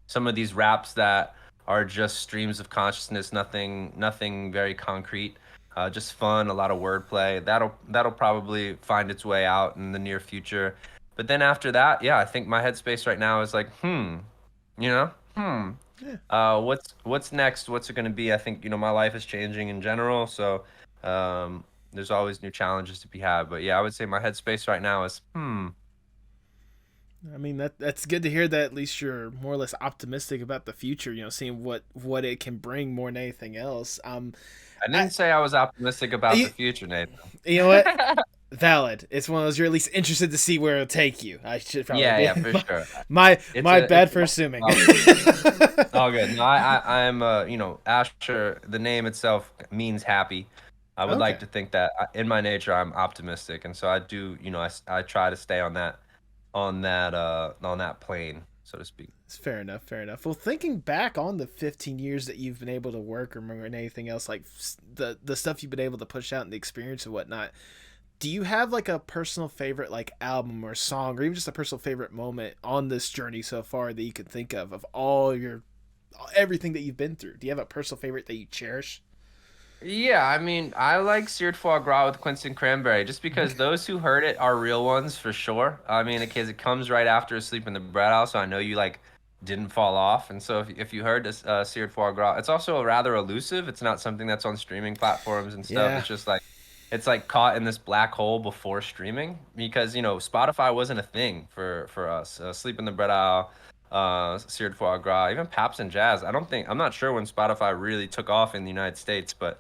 some of these raps that are just streams of consciousness, nothing very concrete, just fun, a lot of wordplay. That'll probably find its way out in the near future. But then after that, yeah, I think my headspace right now is like, you know, hmm, Yeah. what's next? What's it going to be? I think, my life is changing in general, so there's always new challenges to be had. But yeah, I would say my headspace right now is I mean, that's good to hear that at least you're more or less optimistic about the future. Seeing what it can bring more than anything else. I I didn't say I was optimistic about the you, future, Nathan. you know what? Valid. It's one of those you're at least interested to see where it'll take you. I should probably Yeah, be yeah, for sure. my bad It's for assuming. all good. No, I'm Asher. The name itself means happy. I would like Okay. to think that in my nature I'm optimistic, and so I do. I try to stay on that plane, so to speak. It's fair enough. Fair enough. Well, thinking back on the 15 years that you've been able to work or anything else, like the stuff you've been able to push out and the experience and whatnot, do you have like a personal favorite like album or song or even just a personal favorite moment on this journey so far that you could think of all your everything that you've been through? Do you have a personal favorite that you cherish? Yeah, I mean, I like seared foie gras with quince and cranberry, just because those who heard it are real ones for sure. I mean, because it comes right after Asleep in the Bread House, so I know you like didn't fall off. And so if you heard this seared foie gras, it's also rather elusive. It's not something that's on streaming platforms and stuff. Yeah. It's just like it's like caught in this black hole before streaming because Spotify wasn't a thing for us. Sleep in the Bread Aisle, seared foie gras, even Paps and Jazz. I'm not sure when Spotify really took off in the United States, but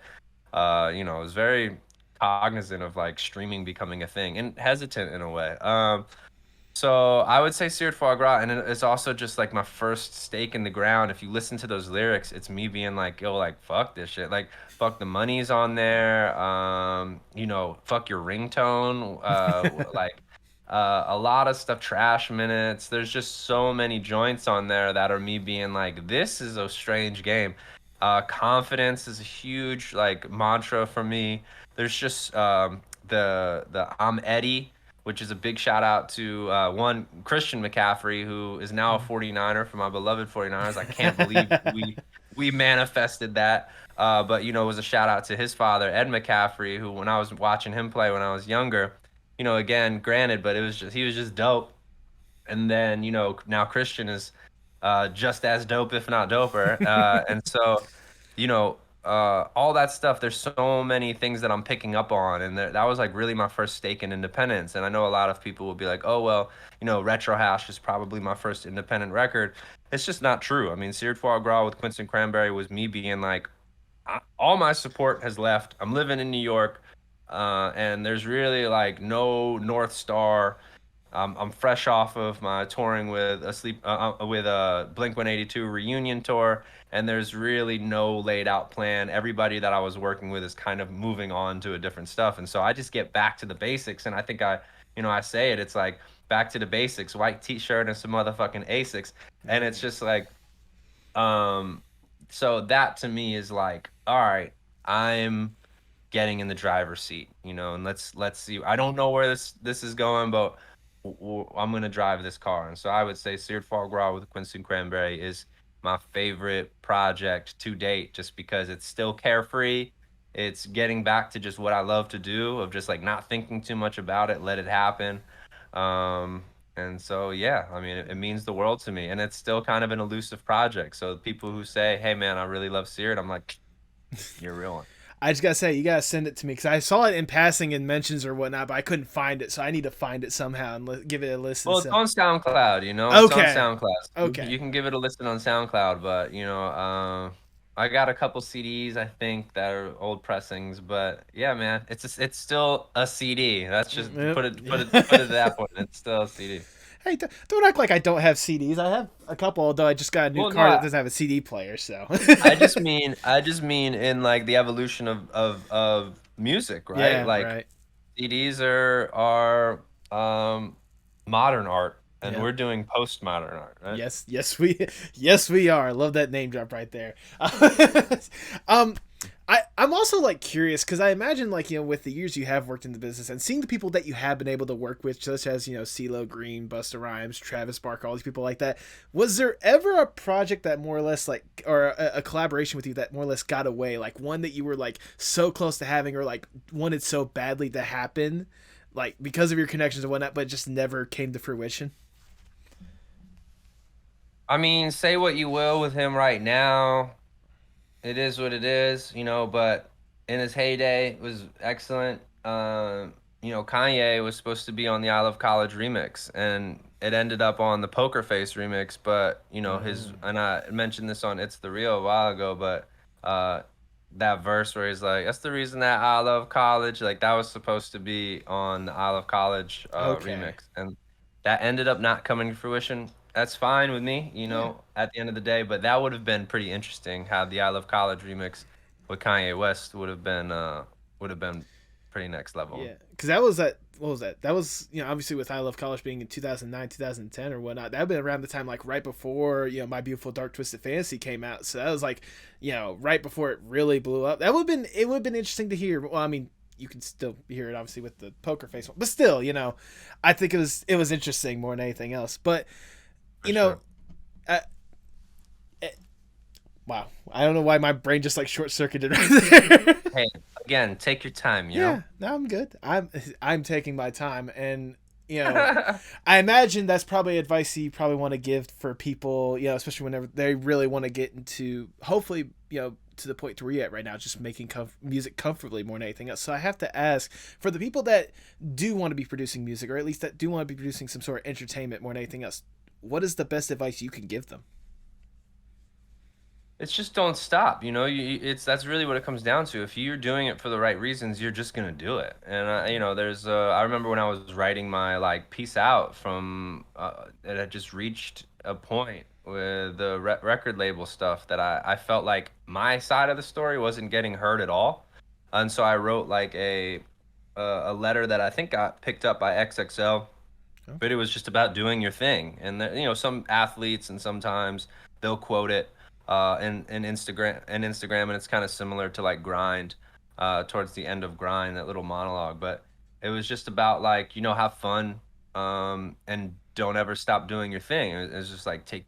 I was very cognizant of like streaming becoming a thing and hesitant in a way. So I would say seared foie gras, and it's also just like my first stake in the ground. If you listen to those lyrics, it's me being like, "Yo, like fuck this shit, like fuck the money's on there, fuck your ringtone, a lot of stuff, trash minutes. There's just so many joints on there that are me being like, this is a strange game. Confidence is a huge like mantra for me. There's just the I'm Eddie, which is a big shout out to one Christian McCaffrey, who is now a 49er for my beloved 49ers. I can't believe we manifested that. But it was a shout out to his father, Ed McCaffrey, who when I was watching him play when I was younger, again, granted, but he was just dope. And then now Christian is just as dope, if not doper. And so all that stuff, there's so many things that I'm picking up on, and that was like really my first stake in independence. And I know a lot of people will be like, oh well, Retro Hash is probably my first independent record. It's just not true. I mean, Seared Foie Gras with Quincy Cranberry was me being like, all my support has left. I'm living in New York, and there's really like no North Star. I'm fresh off of my touring with a Blink 182 reunion tour, and there's really no laid out plan. Everybody that I was working with is kind of moving on to a different stuff, and so I just get back to the basics. And I think I say it. It's like back to the basics: white T-shirt and some motherfucking Asics, and it's just like, so that to me is like, all right, I'm getting in the driver's seat, and let's see. I don't know where this is going, but I'm gonna drive this car. And so I would say Seared Foie Gras with Quincy Cranberry is my favorite project to date, just because it's still carefree. It's getting back to just what I love to do, of just like not thinking too much about it, let it happen. And so yeah, I mean, it means the world to me, and it's still kind of an elusive project. So people who say, "Hey man, I really love Seared," I'm like, "You're a real one." I just gotta say, you gotta send it to me because I saw it in passing in mentions or whatnot, but I couldn't find it, so I need to find it somehow and give it a listen. Well, it's So. on SoundCloud, It's on Okay. SoundCloud. Okay. You can give it a listen on SoundCloud, but I got a couple CDs I think that are old pressings, but yeah, man, it's still a CD. That's just Yep. put it at that point. It's still a CD. Hey, don't act like I don't have CDs. I have a couple, although I just got a new Well, car that no, doesn't have a CD player. So. I just mean in like the evolution of music, right? Yeah. Like Right. CDs are modern art, and Yeah. we're doing postmodern art, right? Yes. Yes, we are. I love that name drop right there. um, I'm also like curious because I imagine like with the years you have worked in the business and seeing the people that you have been able to work with, such as CeeLo Green, Busta Rhymes, Travis Barker, all these people like that. Was there ever a project that more or less like, or a collaboration with you that more or less got away, like one that you were like so close to having or like wanted so badly to happen, like because of your connections and whatnot, but it just never came to fruition? I mean, say what you will with him right now. It is what it is, but in his heyday, it was excellent. Kanye was supposed to be on the I Love College remix, and it ended up on the Poker Face remix. But, and I mentioned this on It's the Real a while ago, but that verse where he's like, that's the reason that I love college, like that was supposed to be on the I Love College Okay. remix. And that ended up not coming to fruition. That's fine with me, Yeah. at the end of the day. But that would have been pretty interesting. How the I Love College remix with Kanye West would have been pretty next level. Yeah, because that was that. What was that? That was obviously with I Love College being in 2009, 2010 or whatnot. That would been around the time like right before My Beautiful Dark Twisted Fantasy came out. So that was like right before it really blew up. That would have been interesting to hear. Well, I mean, you can still hear it obviously with the Poker Face one, but still, I think it was interesting more than anything else. But For you know, sure. uh, wow, I don't know why my brain just like short circuited right there. Hey, again, take your time. Yeah, no, I'm good. I'm taking my time, and you know, I imagine that's probably advice you probably want to give for people, you know, especially whenever they really want to get into, hopefully, you know, to the point where you're at right now, just making music comfortably more than anything else. So I have to ask, for the people that do want to be producing music, or at least that do want to be producing some sort of entertainment more than anything else, what is the best advice you can give them? It's just don't stop. It's that's really what it comes down to. If you're doing it for the right reasons, you're just gonna do it. And there's I remember when I was writing my like peace out from it had just reached a point with the record label stuff that I felt like my side of the story wasn't getting heard at all, and so I wrote like a letter that I think got picked up by XXL, but Okay. it was just about doing your thing. And some athletes and sometimes they'll quote it in Instagram, and it's kind of similar to like Grind, towards the end of Grind, that little monologue. But it was just about like, have fun, and don't ever stop doing your thing. It's just like take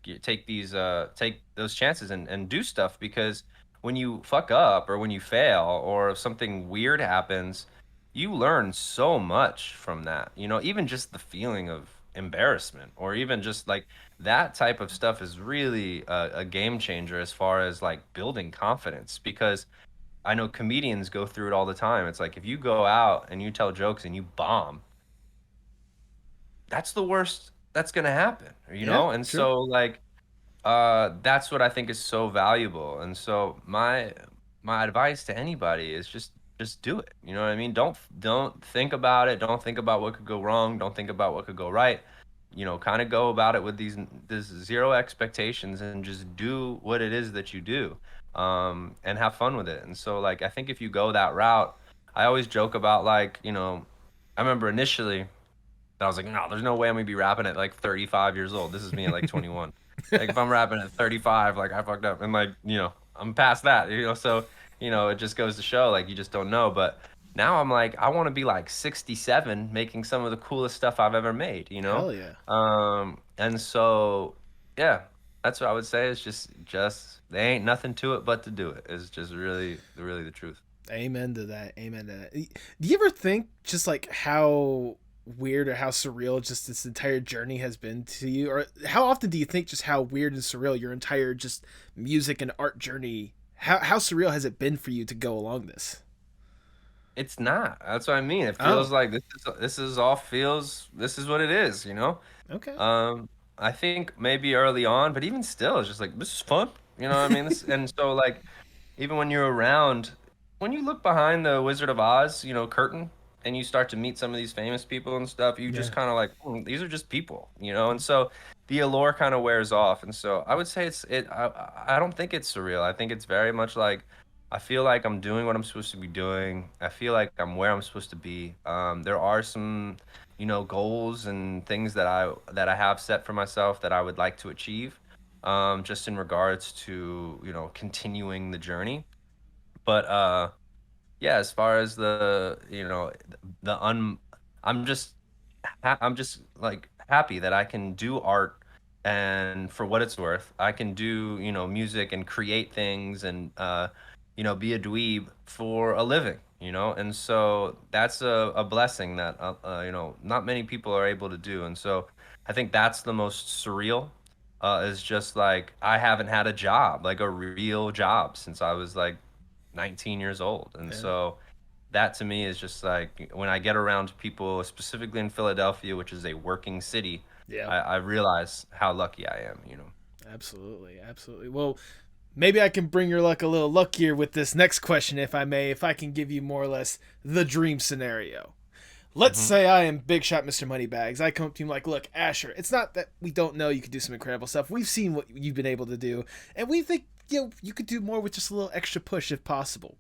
those chances and do stuff, because when you fuck up or when you fail or if something weird happens, you learn so much from that. Even just the feeling of embarrassment, or even just like that type of stuff is really a game changer as far as like building confidence, because I know comedians go through it all the time. It's like if you go out and you tell jokes and you bomb, that's the worst that's going to happen, Yeah, and true. so like that's what I think is so valuable. And so my advice to anybody is just do it. You know what I mean? Don't think about it. Don't think about what could go wrong. Don't think about what could go right. Kind of go about it with this zero expectations, and just do what it is that you do, and have fun with it. And so like I think if you go that route, I always joke about like, I remember initially I was like, no, there's no way I'm gonna be rapping at like 35 years old. This is me at like 21. Like if I'm rapping at 35, like I fucked up, and like I'm past that. So it just goes to show like you just don't know. But now I'm like I want to be like 67, making some of the coolest stuff I've ever made. Hell yeah. And so yeah, that's what I would say. Is just there ain't nothing to it but to do it. Is just really the truth. Amen to that. Amen to that. Do you ever think just like how weird or how surreal just this entire journey has been to you? Or how often do you think just how weird and surreal your entire just music and art journey, how surreal has it been for you to go along this? It's not. That's what I mean. It Oh, feels like this is what it is. okay. Um, I think maybe early on, but even still, it's just like this is fun. You know what I mean? And so like even when you're around, when you look behind the Wizard of Oz, curtain, and you start to meet some of these famous people and stuff, you Yeah. just kind of like, these are just people. And so the allure kind of wears off. And so I would say I don't think it's surreal. I think it's very much like I feel like I'm doing what I'm supposed to be doing. I feel like I'm where I'm supposed to be. There are some, goals and things that I have set for myself that I would like to achieve, just in regards to, continuing the journey. But yeah, as far as the un I'm just I'm just like happy that I can do art, and for what it's worth, I can do, music and create things, and be a dweeb for a living. And so that's a blessing that not many people are able to do. And so I think that's the most surreal, is just like I haven't had a job, like a real job, since I was like 19 years old. And Yeah. so that to me is just like when I get around people, specifically in Philadelphia, which is a working city, Yeah. I realize how lucky I am. Absolutely. Absolutely. Well, maybe I can bring your luck a little luckier with this next question, if I may, if I can give you more or less the dream scenario. Let's Hmm. say I am Big Shot Mr. Moneybags. I come up to you like, look, Asher, it's not that we don't know you could do some incredible stuff. We've seen what you've been able to do, and we think you could do more with just a little extra push if possible.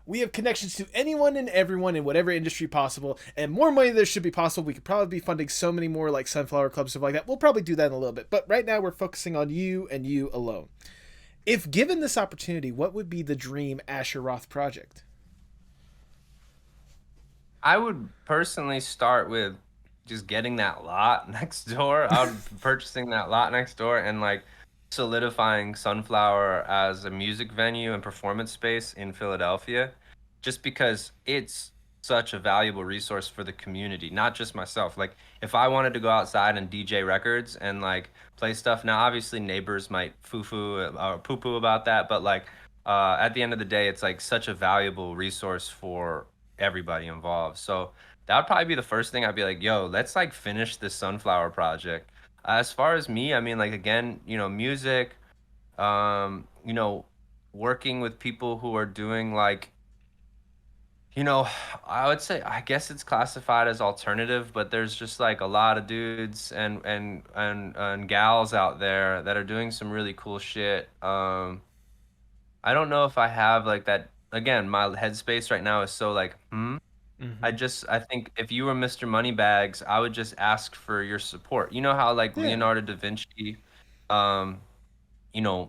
We have connections to anyone and everyone in whatever industry possible, and more money there should be possible. We could probably be funding so many more like Sunflower Club stuff like that. We'll probably do that in a little bit, but right now we're focusing on you and you alone. If given this opportunity, what would be the dream Asher Roth project? I would personally start with just getting that lot next door. I would purchasing that lot next door and like solidifying Sunflower as a music venue and performance space in Philadelphia, just because it's such a valuable resource for the community, not just myself. Like if I wanted to go outside and DJ records and like play stuff, now obviously neighbors might foo-foo or poo-poo about that, but like at the end of the day, it's like such a valuable resource for everybody involved. So that would probably be the first thing I'd be like, yo, let's like finish this sunflower project. As far as me, I mean, like again, music, you know, working with people who are doing like, you know, I would say I guess it's classified as alternative, but there's just like a lot of dudes and gals out there that are doing some really cool shit. I don't know if I have like that. Again, my headspace right now is so like, Mm-hmm. I think if you were Mr. Moneybags, I would just ask for your support. You know how like Yeah. Leonardo da Vinci, um,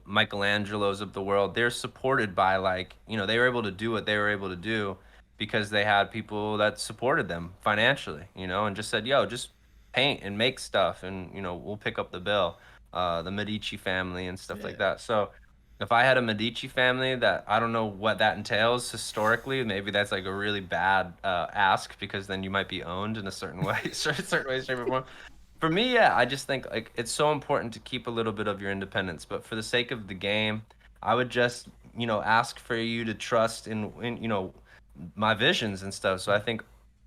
Michelangelo's of the world, they're supported by like, they were able to do what they were able to do because they had people that supported them financially, and just said, yo, just paint and make stuff and, we'll pick up the bill. The Medici family and stuff like Yeah. that. So if I had a Medici family that I don't know what that entails historically, maybe that's like a really bad ask because then you might be owned in a certain way, certain way, shape, or form. For me, yeah, I just think like it's so important to keep a little bit of your independence, but for the sake of the game, I would just, ask for you to trust in my visions and stuff. So I think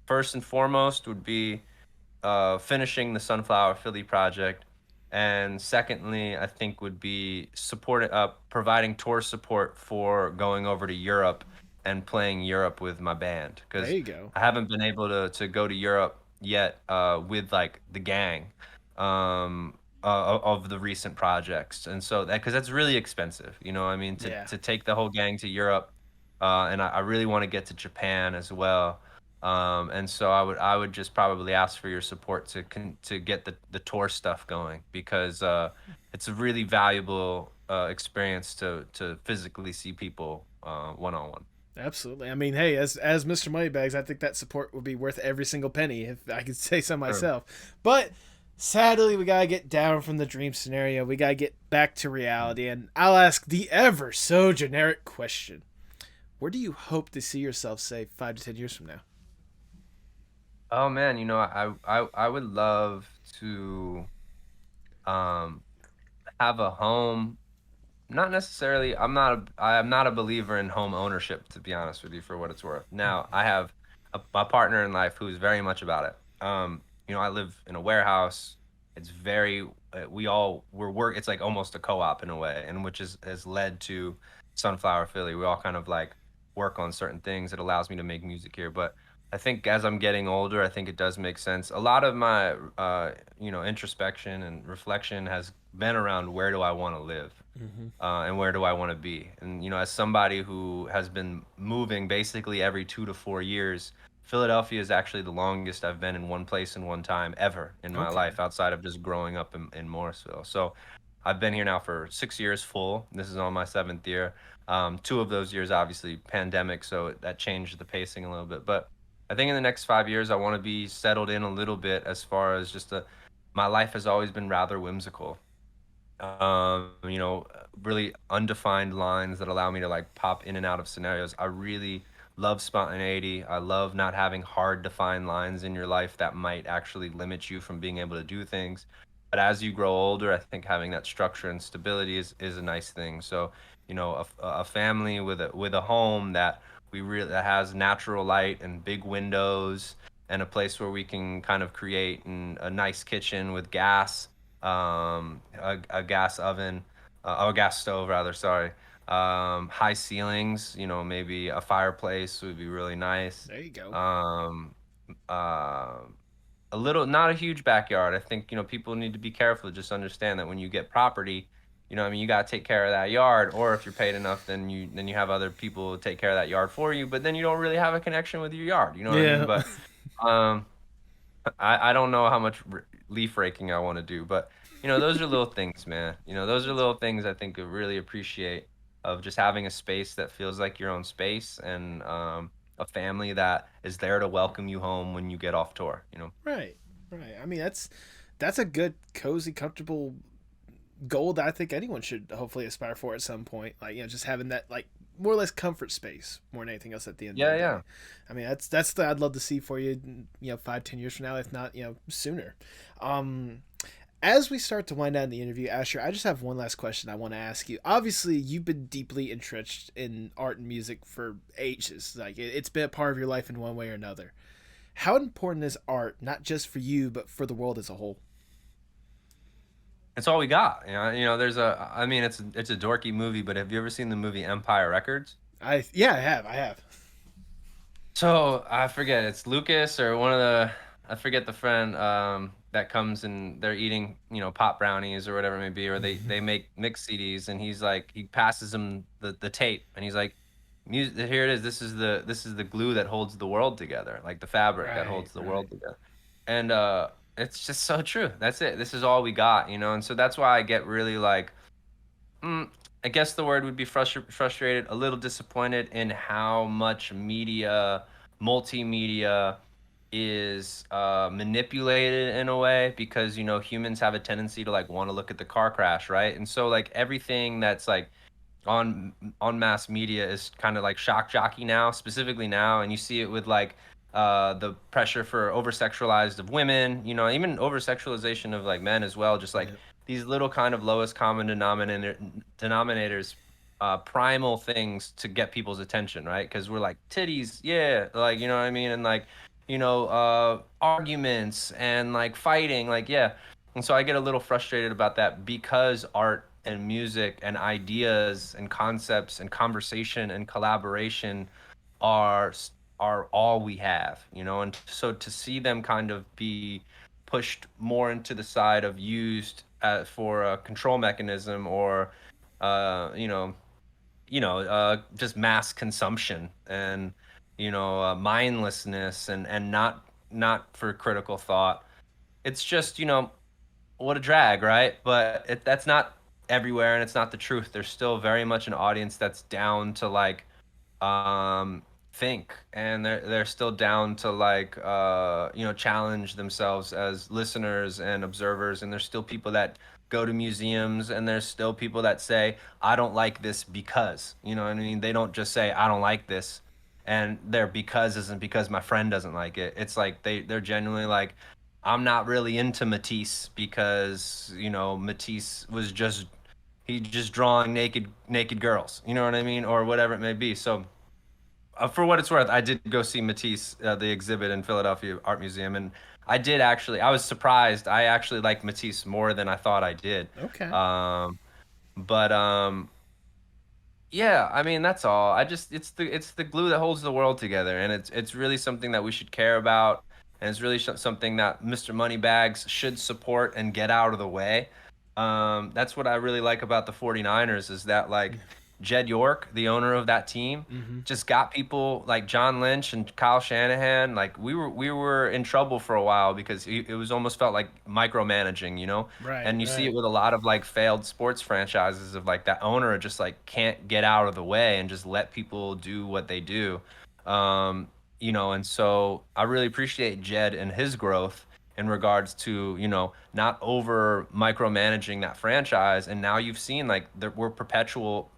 first and foremost would be finishing the Sunflower Philly project, and secondly, I think would be providing tour support for going over to Europe and playing Europe with my band There because you go. I haven't been able to go to Europe yet with like the gang of the recent projects, and so that because that's really expensive, I mean, to Yeah. to take the whole gang to Europe, and I really want to get to Japan as well. And so I would just probably ask for your support to get the tour stuff going because it's a really valuable experience to physically see people one on one. Absolutely. I mean, hey, as Mr. Moneybags, I think that support would be worth every single penny if I could say so Sure. myself. But sadly, we gotta get down from the dream scenario. We gotta get back to reality, and I'll ask the ever so generic question: where do you hope to see yourself, say, 5 to 10 years from now? Oh man, I would love to um have a home. Not necessarily. I'm not a believer in home ownership, to be honest with you, for what it's worth. Now, I have my partner in life who's very much about it. I live in a warehouse. It's very we're work. It's like almost a co-op in a way, and which has led to Sunflower Philly. We all kind of like work on certain things. It allows me to make music here, but I think as I'm getting older, I think it does make sense. A lot of my introspection and reflection has been around where do I want to live Mm-hmm. and where do I want to be? And as somebody who has been moving basically every 2 to 4 years, Philadelphia is actually the longest I've been in one place in one time ever in my Okay. life, outside of just growing up in Morrisville. So I've been here now for 6 years full. This is on my seventh year. 2 of those years, obviously, pandemic, so that changed the pacing a little bit. But I think in the next 5 years, I want to be settled in a little bit as far as my life has always been rather whimsical, really undefined lines that allow me to like pop in and out of scenarios. I really love spontaneity. I love not having hard defined lines in your life that might actually limit you from being able to do things. But as you grow older, I think having that structure and stability is a nice thing. So, a family with a home that has natural light and big windows and a place where we can kind of create a nice kitchen with gas, a gas oven, or a gas stove rather. Sorry. High ceilings. Maybe a fireplace would be really nice. There you go. Um, uh, not a huge backyard. I think people need to be careful. Just understand that when you get property, I mean, you gotta take care of that yard. Or if you're paid enough, then you have other people take care of that yard for you. But then you don't really have a connection with your yard. You know what I mean? Yeah. But um, I don't know how much leaf raking I want to do, but those are little things, man. Those are little things I think I really appreciate of just having a space that feels like your own space and a family that is there to welcome you home when you get off tour. Right. Right. I mean, that's a good, cozy, comfortable goal that I think anyone should hopefully aspire for at some point. Like, just having that like more or less comfort space more than anything else at the end of Yeah, the day. yeah. I mean, that's the I'd love to see for you, 5-10 years from now, if not sooner. Um, as we start to wind down the interview, Asher, I just have one last question I want to ask you. Obviously, you've been deeply entrenched in art and music for ages. Like it's been a part of your life in one way or another. How important is art, not just for you, but for the world as a whole? It's all we got. There's I mean, it's a dorky movie, but have you ever seen the movie Empire Records? Yeah, I have. So I forget, it's Lucas or one of the, I forget the friend that comes and they're eating, pop brownies or whatever it may be, or they make mix CDs, and he's like, he passes him the tape, and he's like, music, here it is. This is the glue that holds the world together, like the fabric that Right, holds the right. world together. And it's just so true. That's it. This is all we got. And so that's why I get really like, mm, I guess the word would be frustrated, a little disappointed in how much multimedia is manipulated in a way, because humans have a tendency to like want to look at the car crash, right? And so like everything that's like on mass media is kind of like shock jockey now, specifically now, and you see it with like the pressure for over sexualized of women, even over sexualization of like men as well, just like Yeah. these little kind of lowest common denominators, primal things to get people's attention, right? Because we're like titties, yeah, like what I mean, and like arguments and like fighting, like yeah. And so I get a little frustrated about that, because art and music and ideas and concepts and conversation and collaboration are are all we have. And so to see them kind of be pushed more into the side of used for a control mechanism, or just mass consumption, and mindlessness, and not for critical thought. It's just what a drag, right? But that's not everywhere, and it's not the truth. There's still very much an audience that's down to like um think, and they're still down to like challenge themselves as listeners and observers, and there's still people that go to museums, and there's still people that say I don't like this because, what I mean, they don't just say I don't like this, and their because isn't because my friend doesn't like it. It's like they're genuinely like, I'm not really into Matisse because Matisse was just, he just drawing naked girls, you know what I mean, or whatever it may be. So for what it's worth, I did go see Matisse, the exhibit in Philadelphia Art Museum, and I was surprised. I actually liked Matisse more than I thought I did. Okay. Um, but yeah, I mean that's all. It's the glue that holds the world together, and it's really something that we should care about, and it's really something that Mr. Moneybags should support and get out of the way. That's what I really like about the 49ers, is that like Jed York, the owner of that team, Mm-hmm. just got people like John Lynch and Kyle Shanahan. Like we were in trouble for a while because it was almost felt like micromanaging. Right, And you see it right. with a lot of like failed sports franchises, of like that owner just like can't get out of the way and just let people do what they do. And so I really appreciate Jed and his growth in regards to, not over micromanaging that franchise. And now you've seen like we're perpetual,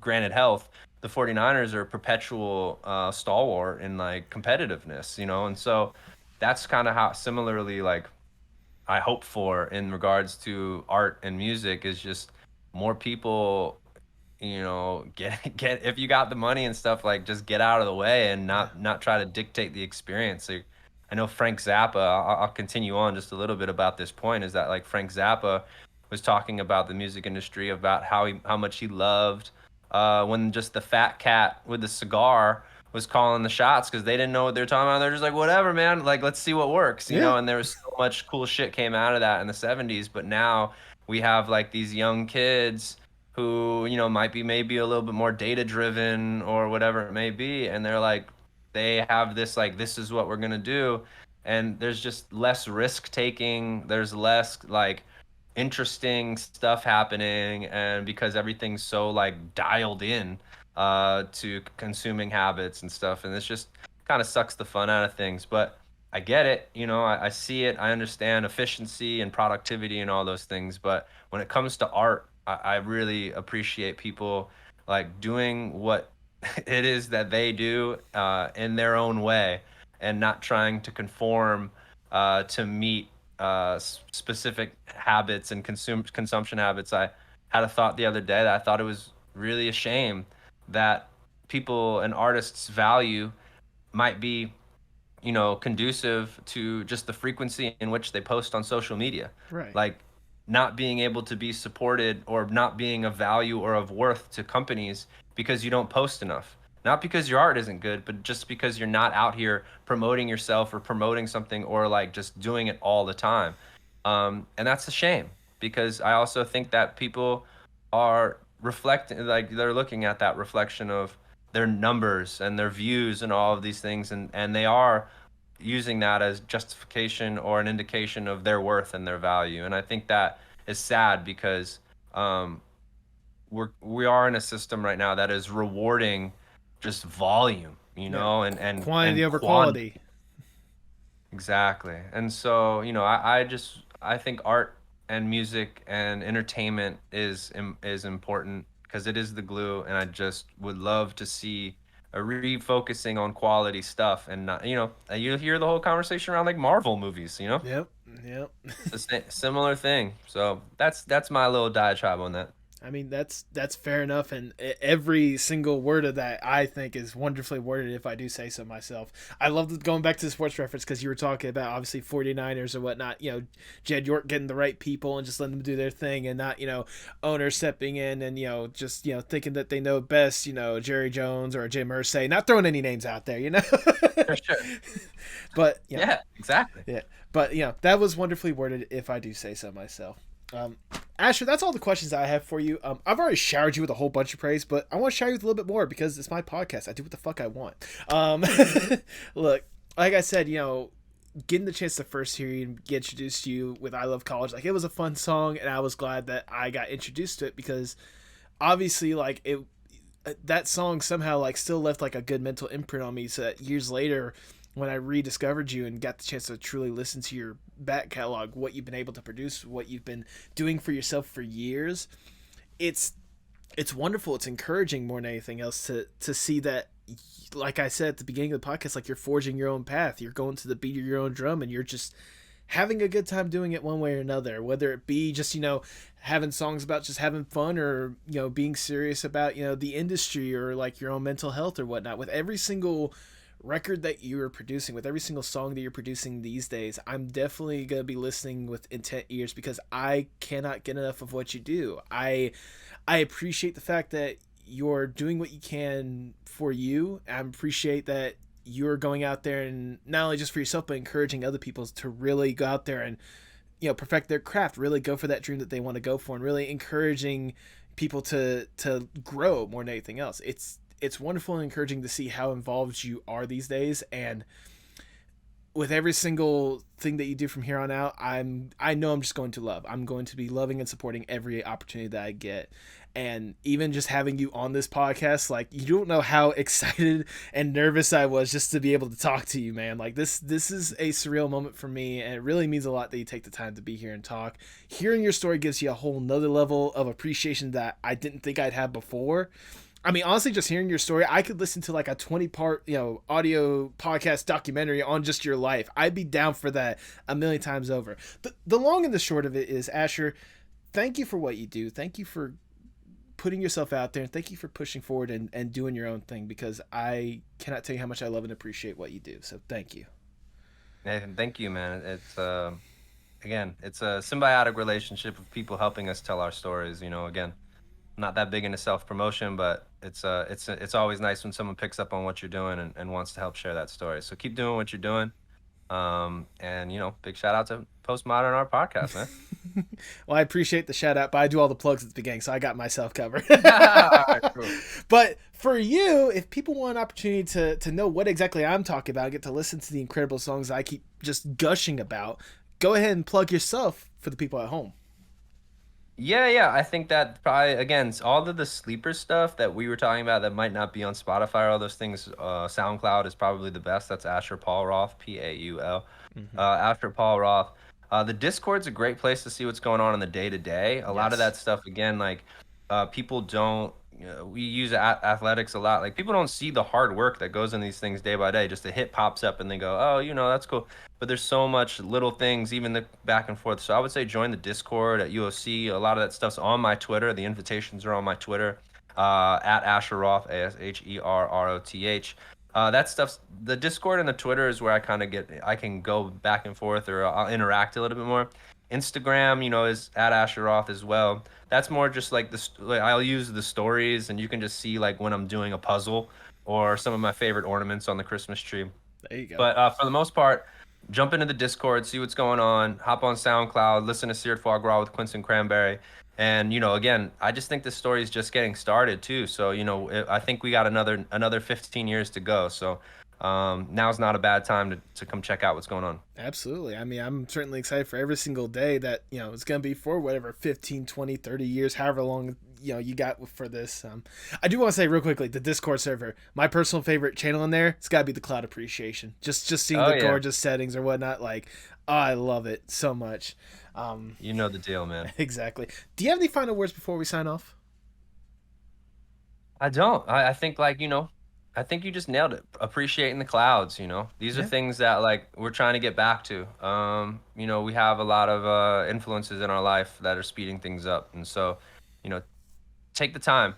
granted health, the 49ers are perpetual stalwart in like competitiveness. And so that's kind of how similarly like I hope for in regards to art and music is just more people, get if you got the money and stuff, like just get out of the way and Yeah. not try to dictate the experience. Like, I know Frank Zappa, I'll continue on just a little bit about this point, is that like Frank Zappa was talking about the music industry, about how much he loved when just the fat cat with the cigar was calling the shots, because they didn't know what they were talking about. They're just like, whatever, man. Like, let's see what works, Yeah. And there was so much cool shit came out of that in the 70s. But now we have like these young kids who, might be maybe a little bit more data driven or whatever it may be. And they're like, they have this, like, this is what we're going to do. And there's just less risk taking. There's less like interesting stuff happening, and because everything's so like dialed in to consuming habits and stuff, and it's just kind of sucks the fun out of things. But I get it, I see it, I understand efficiency and productivity and all those things, but when it comes to art, I really appreciate people like doing what it is that they do in their own way, and not trying to conform to meet specific habits and consumption habits. I had a thought the other day that I thought it was really a shame that people and artists' value might be, conducive to just the frequency in which they post on social media. Right. Like not being able to be supported or not being of value or of worth to companies because you don't post enough. Not because your art isn't good, but just because you're not out here promoting yourself or promoting something, or like just doing it all the time. And that's a shame, because I also think that people are reflecting, like they're looking at that reflection of their numbers and their views and all of these things, and they are using that as justification or an indication of their worth and their value. And I think that is sad, because um, we are in a system right now that is rewarding just volume, Yeah. Quantity and over quality. Exactly. And so, I think art and music and entertainment is important, because it is the glue, and I just would love to see a refocusing on quality stuff, and not, you hear the whole conversation around like Marvel movies. Yep. Yep. It's a similar thing. So that's my little diatribe on that. I mean, that's fair enough, and every single word of that I think is wonderfully worded, if I do say so myself. I love going back to the sports reference, because you were talking about obviously 49ers or whatnot. Jed York getting the right people and just letting them do their thing, and not owners stepping in and just thinking that they know best. Jerry Jones or Jim Irsay, not throwing any names out there. For sure. But Yeah, exactly. yeah, but that was wonderfully worded, if I do say so myself. Asher, that's all the questions I have for you. I've already showered you with a whole bunch of praise, but I want to shower you with a little bit more, because it's my podcast. I do what the fuck I want. Look, like I said, getting the chance to first hear you and get introduced to you with "I Love College," like, it was a fun song, and I was glad that I got introduced to it, because obviously, like, that song somehow like still left like a good mental imprint on me, so that years later, when I rediscovered you and got the chance to truly listen to your back catalog, what you've been able to produce, what you've been doing for yourself for years, it's wonderful. It's encouraging more than anything else to see that, like I said at the beginning of the podcast, like, you're forging your own path. You're going to the beat of your own drum, and you're just having a good time doing it one way or another, whether it be just having songs about just having fun, or being serious about the industry, or like your own mental health or whatnot. With every single record that you're producing, with every single song that you're producing these days, I'm definitely going to be listening with intent ears, because I cannot get enough of what you do. I appreciate the fact that you're doing what you can for you. I appreciate that you're going out there, and not only just for yourself, but encouraging other people to really go out there and perfect their craft, really go for that dream that they want to go for, and really encouraging people to grow more than anything else. It's wonderful and encouraging to see how involved you are these days, and with every single thing that you do from here on out, I know I'm just going to love. I'm going to be loving and supporting every opportunity that I get. And even just having you on this podcast, like, you don't know how excited and nervous I was just to be able to talk to you, man. Like, this is a surreal moment for me, and it really means a lot that you take the time to be here and talk. Hearing your story gives you a whole nother level of appreciation that I didn't think I'd have before. I mean, honestly, just hearing your story, I could listen to like a 20-part, audio podcast documentary on just your life. I'd be down for that a million times over. The long and the short of it is, Asher, thank you for what you do. Thank you for putting yourself out there, and thank you for pushing forward and doing your own thing, because I cannot tell you how much I love and appreciate what you do. So thank you. Nathan, thank you, man. It's again, it's a symbiotic relationship of people helping us tell our stories. Again, not that big into self promotion, but it's always nice when someone picks up on what you're doing, and wants to help share that story. So keep doing what you're doing. And big shout out to Postmodern Art Podcast, man. Well, I appreciate the shout out, but I do all the plugs at the beginning, so I got myself covered. Alright, cool. But for you, if people want an opportunity to know what exactly I'm talking about, get to listen to the incredible songs I keep just gushing about, go ahead and plug yourself for the people at home. Yeah. I think that probably, again, all of the sleeper stuff that we were talking about that might not be on Spotify or all those things, SoundCloud is probably the best. That's Asher Paul Roth, Paul. Asher Paul Roth. The Discord's a great place to see what's going on in the day to day. A lot of that stuff, again, like people don't we use athletics a lot. Like people don't see the hard work that goes in these things day by day. Just a hit pops up and they go, oh, that's cool. But there's so much little things, even the back and forth. So I would say join the Discord at UOC. A lot of that stuff's on my Twitter. The invitations are on my Twitter, at Asher Roth, ASHERROTH. That stuff's the Discord and the Twitter is where I can go back and forth, or I'll interact a little bit more. Instagram, is at Asher Roth as well. That's more just like like I'll use the stories, and you can just see like when I'm doing a puzzle or some of my favorite ornaments on the Christmas tree. There you go. But for the most part, jump into the Discord, see what's going on, hop on SoundCloud, listen to Seared Foie Gras with Quince and Cranberry. And again, I just think this story is just getting started too. So I think we got another 15 years to go. So now's not a bad time to come check out what's going on. Absolutely. I mean, I'm certainly excited for every single day that, it's going to be for whatever 15, 20, 30 years, however long, you got for this. I do want to say real quickly, the Discord server, my personal favorite channel in there, it's got to be the Cloud Appreciation. Just seeing the gorgeous settings or whatnot, like, oh, I love it so much. You know the deal, man. Exactly. Do you have any final words before we sign off? I don't. I think I think you just nailed it. Appreciating the clouds, These are things that like we're trying to get back to. We have a lot of influences in our life that are speeding things up. And so, take the time,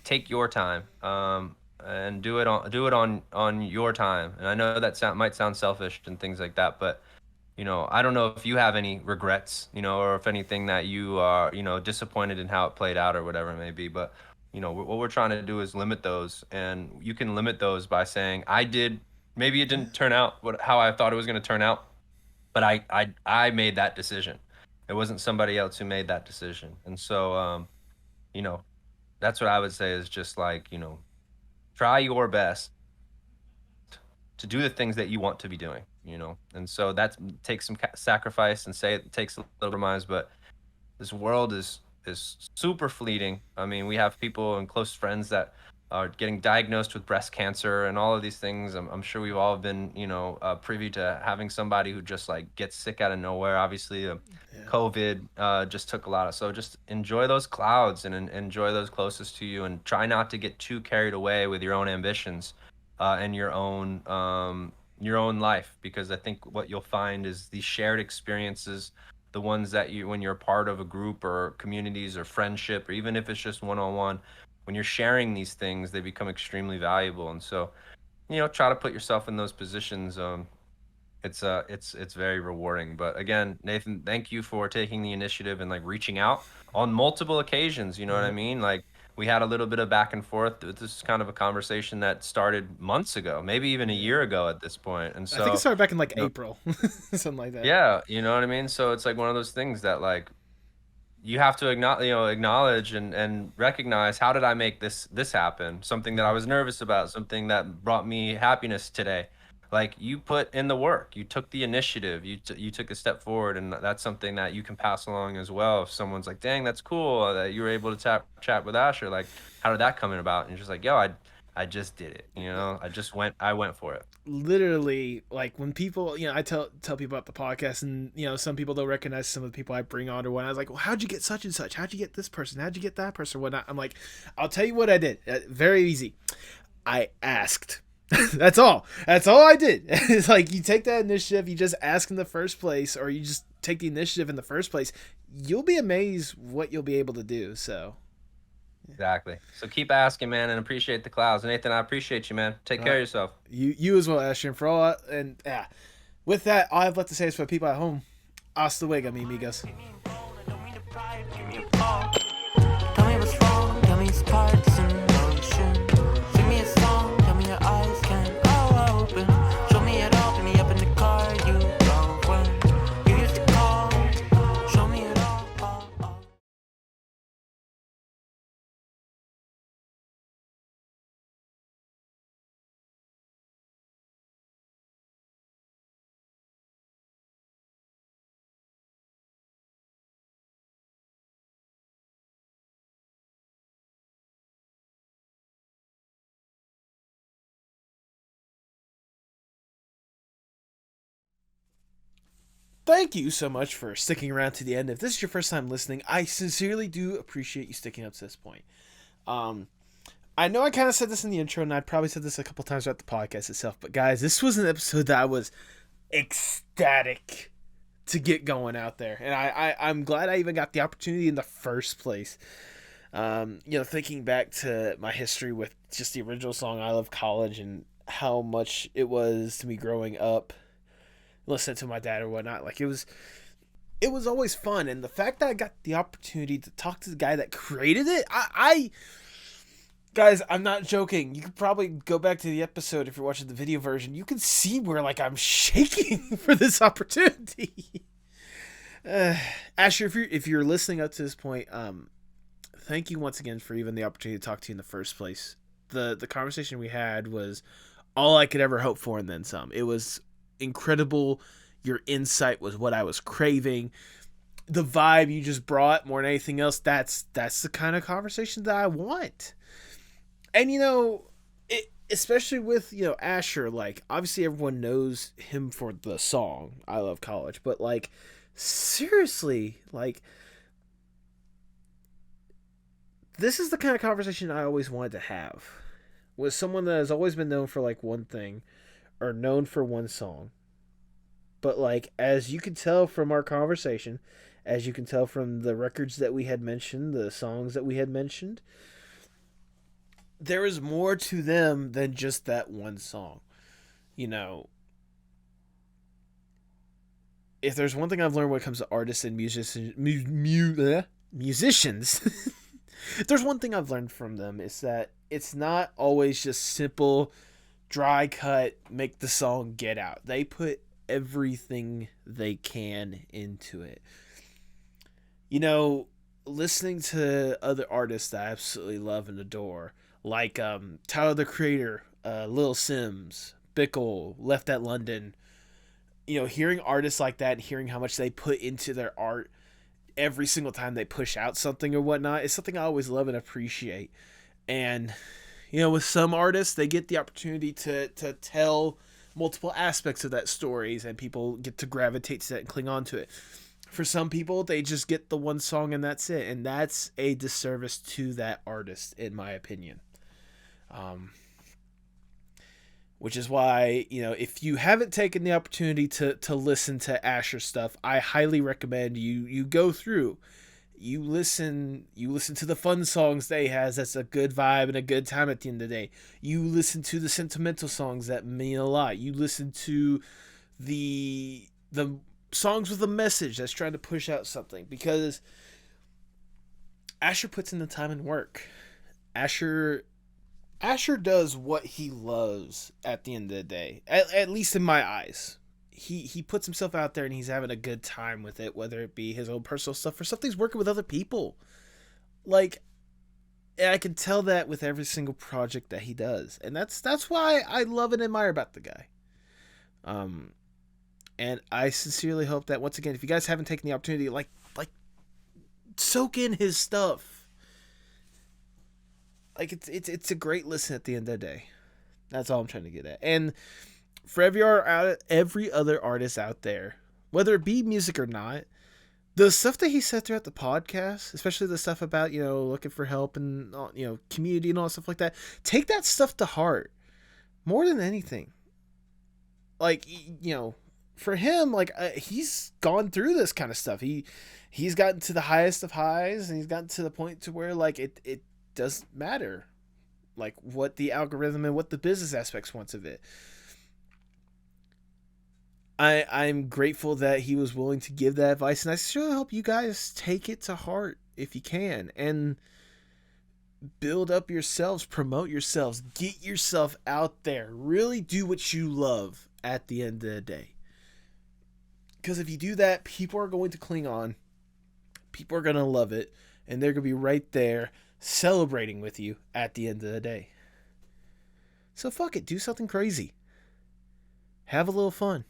take your time. And do it on your time. And I know that might sound selfish and things like that, but I don't know if you have any regrets, or if anything that you are, disappointed in how it played out or whatever it may be. But, what we're trying to do is limit those. And you can limit those by saying, maybe it didn't turn out how I thought it was going to turn out, but I made that decision. It wasn't somebody else who made that decision. And so, that's what I would say is just like, try your best to do the things that you want to be doing, and so that takes some sacrifice, and say it takes a little compromise, but this world is super fleeting. I mean, we have people and close friends that are getting diagnosed with breast cancer and all of these things. I'm sure we've all been privy to having somebody who just like gets sick out of nowhere. Obviously COVID just took a lot of, so just enjoy those clouds and enjoy those closest to you, and try not to get too carried away with your own ambitions and your own life, because I think what you'll find is these shared experiences, the ones that when you're part of a group or communities or friendship, or even if it's just one-on-one, when you're sharing these things, they become extremely valuable. And so, try to put yourself in those positions. It's very rewarding. But again, Nathan, thank you for taking the initiative and like reaching out on multiple occasions. You know what I mean? Like, we had a little bit of back and forth. This is kind of a conversation that started months ago, maybe even a year ago at this point. And so I think it started back in like April, something like that. Yeah, you know what I mean? So it's like one of those things that like you have to acknowledge and recognize, how did I make this happen? Something that I was nervous about, something that brought me happiness today. Like, you put in the work, you took the initiative, you took a step forward, and that's something that you can pass along as well. If someone's like, "Dang, that's cool that you were able to chat with Asher," like, how did that come about? And you're just like, "Yo, I just did it. I went for it." Literally, like when people, I tell people about the podcast, and some people don't recognize some of the people I bring on or what. I was like, well, how'd you get such and such? How'd you get this person? How'd you get that person? Whatnot. I'm like, I'll tell you what I did. Very easy. I asked. That's all I did. It's like, you take that initiative, you just ask in the first place, or you just take the initiative in the first place. You'll be amazed what you'll be able to do. So exactly. So keep asking, man, and appreciate the clouds. Nathan, I appreciate you, man. Take care of yourself. You as well, Asher. And for all with that, all I've left to say is, for people at home, hasta luego, mi amigos. Tell me what's wrong, tell me it's parts in motion. Sing me a song, tell me your eyes can all open. Show me it all, pick me up in the car you drove when you used to call. Show me it all. Thank you so much for sticking around to the end. If this is your first time listening, I sincerely do appreciate you sticking up to this point. I know I kind of said this in the intro, and I probably said this a couple times throughout the podcast itself, but guys, this was an episode that I was ecstatic to get going out there, and I'm glad I even got the opportunity in the first place. Thinking back to my history with just the original song "I Love College" and how much it was to me growing up, listening to my dad or whatnot, like it was always fun, and the fact that I got the opportunity to talk to the guy that created it, I guys, I'm not joking. You could probably go back to the episode if you're watching the video version. You can see where like I'm shaking for this opportunity. Asher, if you're listening up to this point, thank you once again for even the opportunity to talk to you in the first place. The conversation we had was all I could ever hope for and then some. It was incredible. Your insight was what I was craving. The vibe you just brought more than anything else, that's the kind of conversation that I want. And especially with Asher, like obviously everyone knows him for the song "I Love College," but like seriously, like this is the kind of conversation I always wanted to have with someone that has always been known for like one thing or known for one song. But like as you can tell from our conversation, as you can tell from the records that we had mentioned, the songs that we had mentioned, there is more to them than just that one song. If there's one thing I've learned when it comes to artists and musicians, if there's one thing I've learned from them, is that it's not always just simple, dry cut, make the song, get out. They put everything they can into it. Listening to other artists that I absolutely love and adore, like Tyler the Creator, Lil Sims, Bickle, Left at London. Hearing artists like that and hearing how much they put into their art every single time they push out something or whatnot is something I always love and appreciate. And with some artists, they get the opportunity to tell multiple aspects of that stories, and people get to gravitate to that and cling on to it. For some people, they just get the one song and that's it, and that's a disservice to that artist, in my opinion. Which is why, if you haven't taken the opportunity to listen to Asher stuff, I highly recommend you go through. You listen to the fun songs that he has. That's a good vibe and a good time at the end of the day. You listen to the sentimental songs that mean a lot. You listen to the songs with a message that's trying to push out something, because Asher puts in the time and work. Asher does what he loves at the end of the day, at least in my eyes. He puts himself out there and he's having a good time with it, whether it be his own personal stuff or something he's working with other people. Like, I can tell that with every single project that he does, and that's why I love and admire about the guy. And I sincerely hope that, once again, if you guys haven't taken the opportunity, like soak in his stuff. Like it's a great listen at the end of the day. That's all I'm trying to get at. And for every other artist out there, whether it be music or not, the stuff that he said throughout the podcast, especially the stuff about looking for help and community and all stuff like that, take that stuff to heart more than anything. Like for him, like he's gone through this kind of stuff. He's gotten to the highest of highs, and he's gotten to the point to where like it doesn't matter, like what the algorithm and what the business aspects wants of it. I'm grateful that he was willing to give that advice, and I sure hope you guys take it to heart if you can, and build up yourselves, promote yourselves, get yourself out there, really do what you love at the end of the day. Because if you do that, people are going to cling on, people are going to love it, and they're going to be right there celebrating with you at the end of the day. So fuck it, do something crazy. Have a little fun.